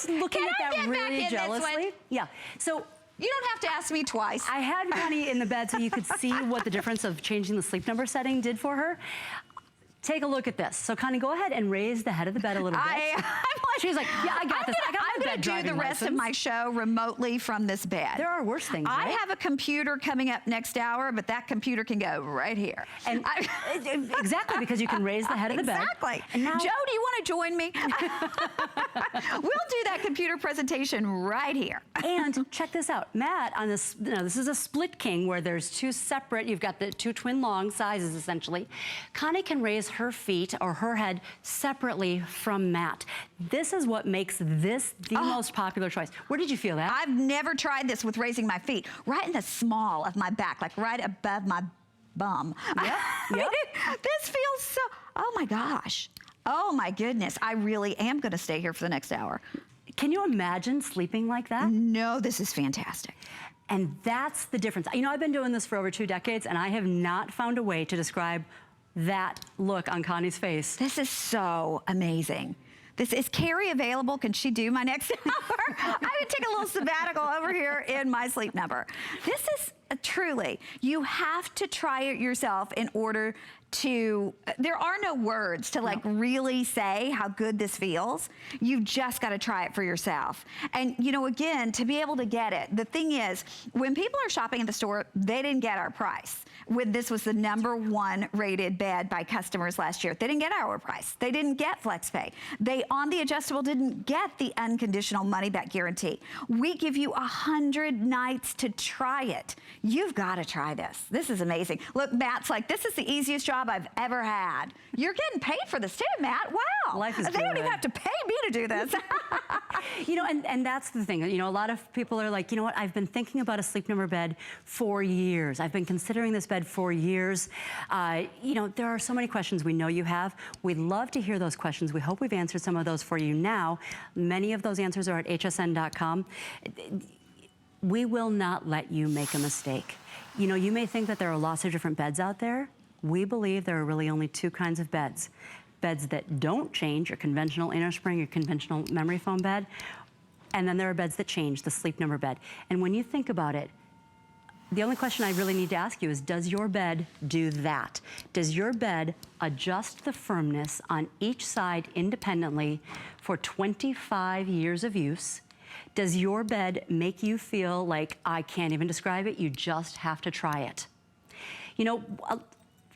looking at that really jealously. Yeah. So you don't have to ask me twice. I had Connie in the bed so you could see what the difference of changing the Sleep Number setting did for her. Take a look at this. So Connie, go ahead and raise the head of the bed a little bit. She's like, yeah, I got this. I got my bed. to do the rest of my show remotely from this bed. There are worse things, I right? have a computer coming up next hour, but that computer can go right here. And exactly, because you can raise the head of the bed. Exactly. And now, Joe, do you want to join me? We'll do that computer presentation right here. and check this out, Matt, on this, this is a split king where there's two separate, you've got the two twin long sizes essentially. Connie can raise her feet or her head separately from Matt. This is what makes this the most popular choice. Where did you feel that? I've never tried this with raising my feet. Right in the small of my back, like right above my bum. Yep, yep. This feels so, oh my gosh. Oh my goodness, I really am gonna stay here for the next hour. Can you imagine sleeping like that? No, this is fantastic. And that's the difference. You know, I've been doing this for over 2 decades, and I have not found a way to describe that look on Connie's face. This is so amazing. Is Carrie available? Can she do my next hour? I would take a little sabbatical over here in my sleep number. This is truly, you have to try it yourself in order to, there are no words to like really say how good this feels. You've just got to try it for yourself. And you know, again, to be able to get it, the thing is, when people are shopping at the store, they didn't get our price. This was the #1 rated bed by customers last year. They didn't get our price. They didn't get FlexPay. They, on the adjustable, didn't get the unconditional money back guarantee. We give you 100 nights to try it. You've got to try this. This is amazing. Look, Matt's like, this is the easiest job I've ever had. You're getting paid for this too, Matt. Wow. Life is They don't even good. have to pay me to do this. You know, and that's the thing. You know, a lot of people are like, you know what, I've been thinking about a Sleep Number bed for years. I've been considering this bed for years. You know, there are so many questions we know you have. We'd love to hear those questions. We hope we've answered some of those for you now. Many of those answers are at hsn.com. We will not let you make a mistake. You know, you may think that there are lots of different beds out there. We believe there are really only 2 kinds of beds. Beds that don't change, your conventional innerspring, your conventional memory foam bed, and then there are beds that change, the Sleep Number bed. And when you think about it, the only question I really need to ask you is, does your bed do that? Does your bed adjust the firmness on each side independently for 25 years of use? Does your bed make you feel like, I can't even describe it, you just have to try it? You know,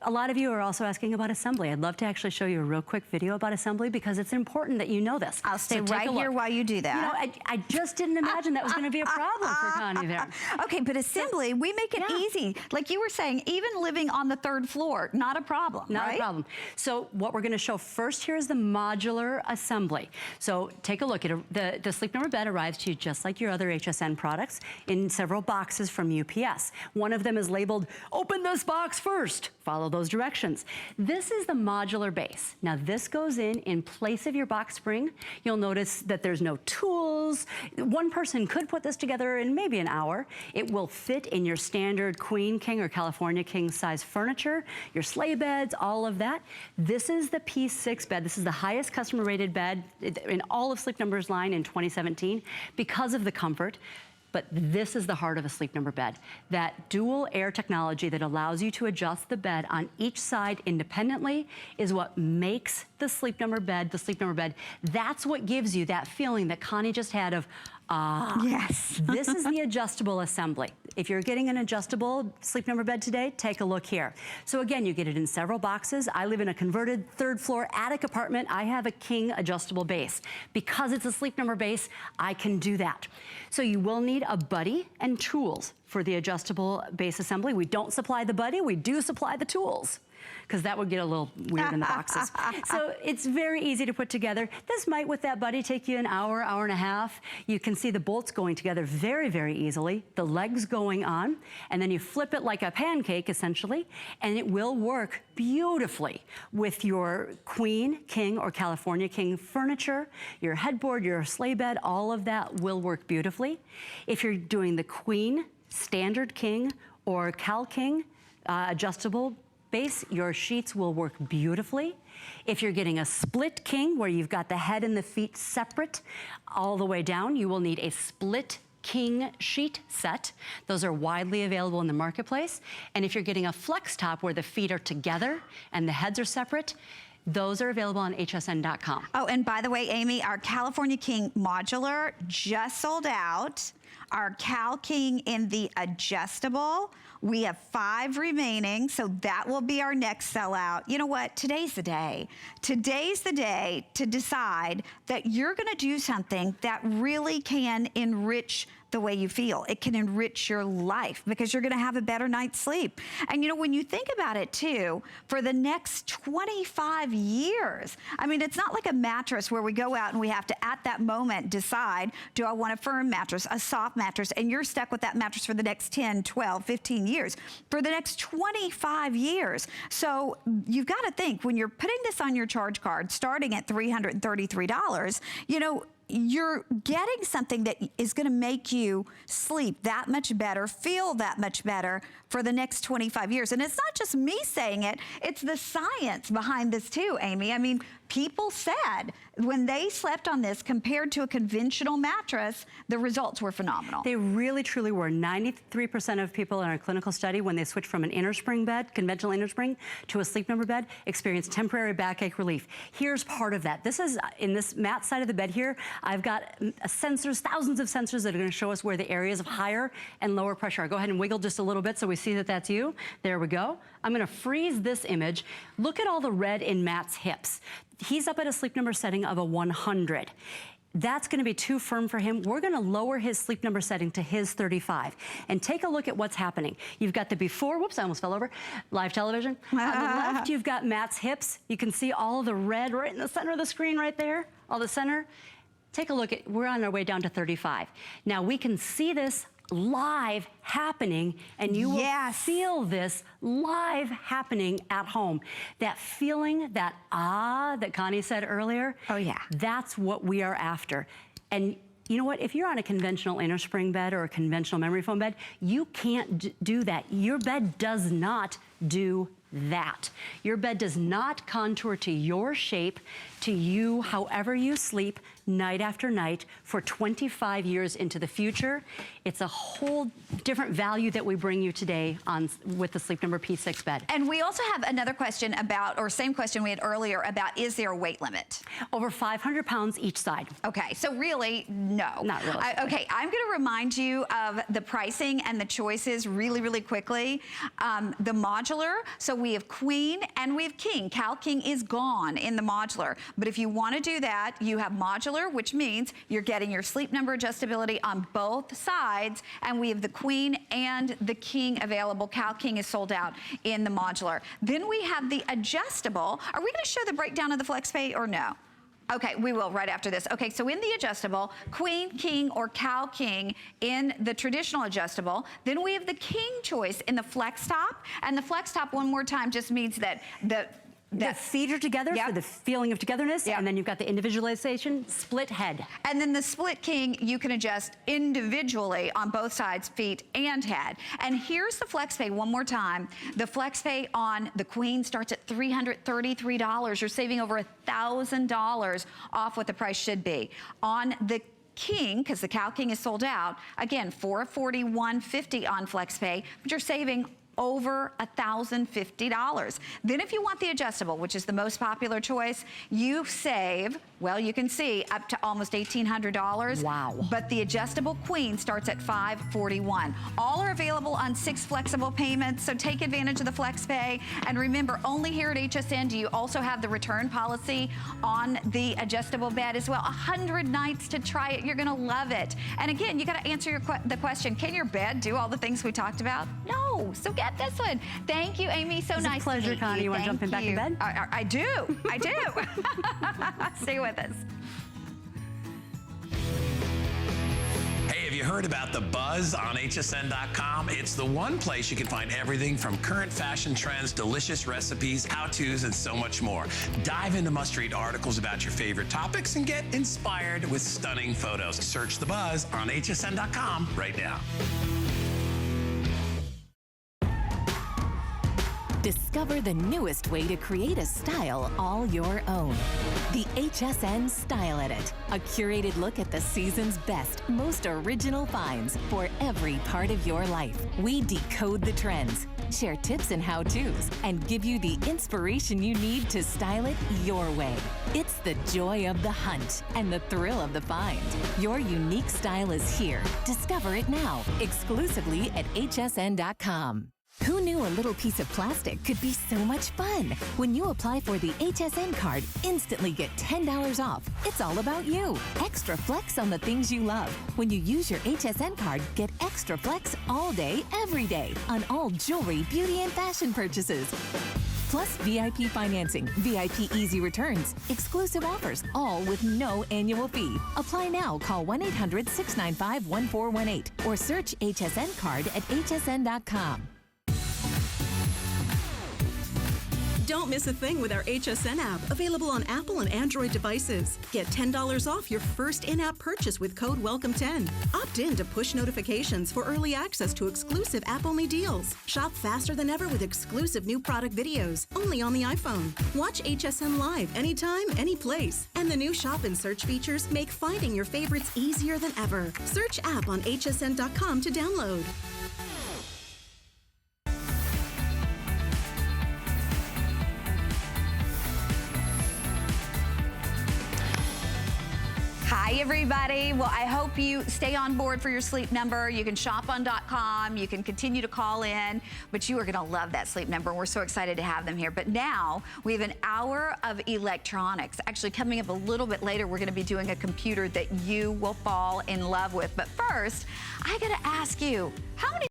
a lot of you are also asking about assembly. I'd love to actually show you a real quick video about assembly because it's important that you know this. I'll stay So take right a look. here while you do that. You know, I just didn't imagine that was going to be a problem for Connie there. Okay, but assembly, we make it easy. Like you were saying, even living on the 3rd floor, not a problem, Not right? a problem. So what we're going to show first here is the modular assembly. So take a look at the Sleep Number bed arrives to you just like your other HSN products in several boxes from UPS. One of them is labeled, open this box first. Follow those directions. This is the modular base. Now this goes in place of your box spring. You'll notice that there's no tools. One person could put this together in maybe an hour. It will fit in your standard queen, king, or California king size furniture, your sleigh beds, all of that. This is the P6 bed. This is the highest customer rated bed in all of Sleep Number's line in 2017 because of the comfort. But this is the heart of a Sleep Number bed. That dual air technology that allows you to adjust the bed on each side independently is what makes the Sleep Number bed the Sleep Number bed. That's what gives you that feeling that Connie just had of, yes. This is the adjustable assembly. If you're getting an adjustable Sleep Number bed today, take a look here. So again, you get it in several boxes. I live in a converted 3rd floor attic apartment. I have a king adjustable base. Because it's a Sleep Number base, I can do that. So you will need a buddy and tools for the adjustable base assembly. We don't supply the buddy, we do supply the tools, because that would get a little weird in the boxes. So it's very easy to put together. This might, with that buddy, take you an hour, hour and a half. You can see the bolts going together very, very easily, the legs going on, and then you flip it like a pancake, essentially, and it will work beautifully with your queen, king, or California king furniture, your headboard, your sleigh bed, all of that will work beautifully. If you're doing the queen, standard king, or Cal king adjustable base, your sheets will work beautifully. If you're getting a split king where you've got the head and the feet separate all the way down, you will need a split king sheet set. Those are widely available in the marketplace. And if you're getting a flex top where the feet are together and the heads are separate, Those are available on hsn.com. Oh, and by the way, Amy, our California King Modular just sold out. Our Cal King in the adjustable, we have 5 remaining, so that will be our next sellout. You know what? Today's the day. Today's the day to decide that you're going to do something that really can enrich the way you feel. It can enrich your life because you're going to have a better night's sleep. And you know, when you think about it too, for the next 25 years, I mean, it's not like a mattress where we go out and we have to, at that moment, decide, do I want a firm mattress, a soft mattress, and you're stuck with that mattress for the next 10, 12, 15 years, for the next 25 years. So you've got to think, when you're putting this on your charge card, starting at $333, you know, you're getting something that is going to make you sleep that much better, feel that much better for the next 25 years. And it's not just me saying it, it's the science behind this too, Amy. I mean, people said when they slept on this compared to a conventional mattress, the results were phenomenal. They really, truly were. 93% of people in our clinical study, when they switched from an innerspring bed, conventional innerspring, to a Sleep Number bed, experienced temporary backache relief. Here's part of that. This is, in this mat side of the bed here, I've got sensors, thousands of sensors that are going to show us where the areas of higher and lower pressure are. Go ahead and wiggle just a little bit so we see that that's you. There we go. I'm going to freeze this image. Look at all the red in Matt's hips. He's up at a Sleep Number setting of a 100. That's going to be too firm for him. We're going to lower his Sleep Number setting to his 35. And take a look at what's happening. You've got the before, whoops, I almost fell over, live television. On the left, you've got Matt's hips. You can see all of the red right in the center of the screen right there, all the center. Take a look at, we're on our way down to 35. Now we can see this live happening, and you will feel this live happening at home. That feeling, that that Connie said earlier. Oh yeah. That's what we are after. And you know what? If you're on a conventional innerspring bed or a conventional memory foam bed, you can't do that. Your bed does not do that. Your bed does not contour to your shape, to you, however you sleep, night after night, for 25 years into the future. It's a whole different value that we bring you today on with the Sleep Number P6 bed. And we also have another question about, or same question we had earlier about, is there a weight limit? Over 500 pounds each side. Okay, so really, no. Not really. Okay, I'm gonna remind you of the pricing and the choices really, really quickly. The modular, so we have queen and we have king. Cal King is gone in the modular. But if you wanna do that, you have modular, which means you're getting your Sleep Number adjustability on both sides, and we have the queen and the king available. Cal King is sold out in the modular. Then we have the adjustable. Are we gonna show the breakdown of the FlexPay or no? Okay, we will right after this. Okay, so in the adjustable, queen, king, or Cal King in the traditional adjustable. Then we have the king choice in the flex top. And the flex top, one more time, just means that the feet are together for the feeling of togetherness, and then you've got the individualization, split head. And then the split king, you can adjust individually on both sides, feet and head. And here's the FlexPay one more time. The FlexPay on the queen starts at $333. You're saving over $1,000 off what the price should be. On the king, because the Cal King is sold out, again, $441.50 on FlexPay, but you're saving over $1,050. Then if you want the adjustable, which is the most popular choice, you save, well, you can see up to almost $1,800. Wow. But the adjustable queen starts at $541. All are available on 6 flexible payments, so take advantage of the FlexPay. And remember, only here at HSN do you also have the return policy on the adjustable bed as well. 100 nights to try it. You're gonna love it. And again, you gotta answer the question, can your bed do all the things we talked about? No, so get this one. Thank you, Amy. So nice to meet you. It's a pleasure, Connie. You want to jump in back in bed? I do. I do. Stay with us. Hey, have you heard about the buzz on hsn.com? It's the one place you can find everything from current fashion trends, delicious recipes, how-tos, and so much more. Dive into must-read articles about your favorite topics and get inspired with stunning photos. Search the buzz on hsn.com right now. Discover the newest way to create a style all your own. The Hsn Style Edit, a curated look at the season's best, most original finds for every part of your life. We decode the trends, share tips and how-tos, and give you the inspiration you need to style it your way. It's the joy of the hunt and the thrill of the find. Your unique style is here. Discover it now, exclusively at hsn.com. Who knew a little piece of plastic could be so much fun? When you apply for the HSN card, instantly get $10 off. It's all about you. Extra flex on the things you love. When you use your HSN card, get extra flex all day, every day on all jewelry, beauty, and fashion purchases. Plus VIP financing, VIP easy returns, exclusive offers, all with no annual fee. Apply now. Call 1-800-695-1418 or search HSN card at hsn.com. Don't miss a thing with our HSN app, available on Apple and Android devices. Get $10 off your first in-app purchase with code WELCOME10. Opt in to push notifications for early access to exclusive app-only deals. Shop faster than ever with exclusive new product videos, only on the iPhone. Watch HSN live anytime, any place. And the new shop and search features make finding your favorites easier than ever. Search app on hsn.com to download. Hi, everybody. Well, I hope you stay on board for your Sleep Number. You can shop on .com. You can continue to call in, but you are going to love that Sleep Number. We're so excited to have them here. But now we have an hour of electronics. Actually, coming up a little bit later, we're going to be doing a computer that you will fall in love with. But first, I got to ask you, how many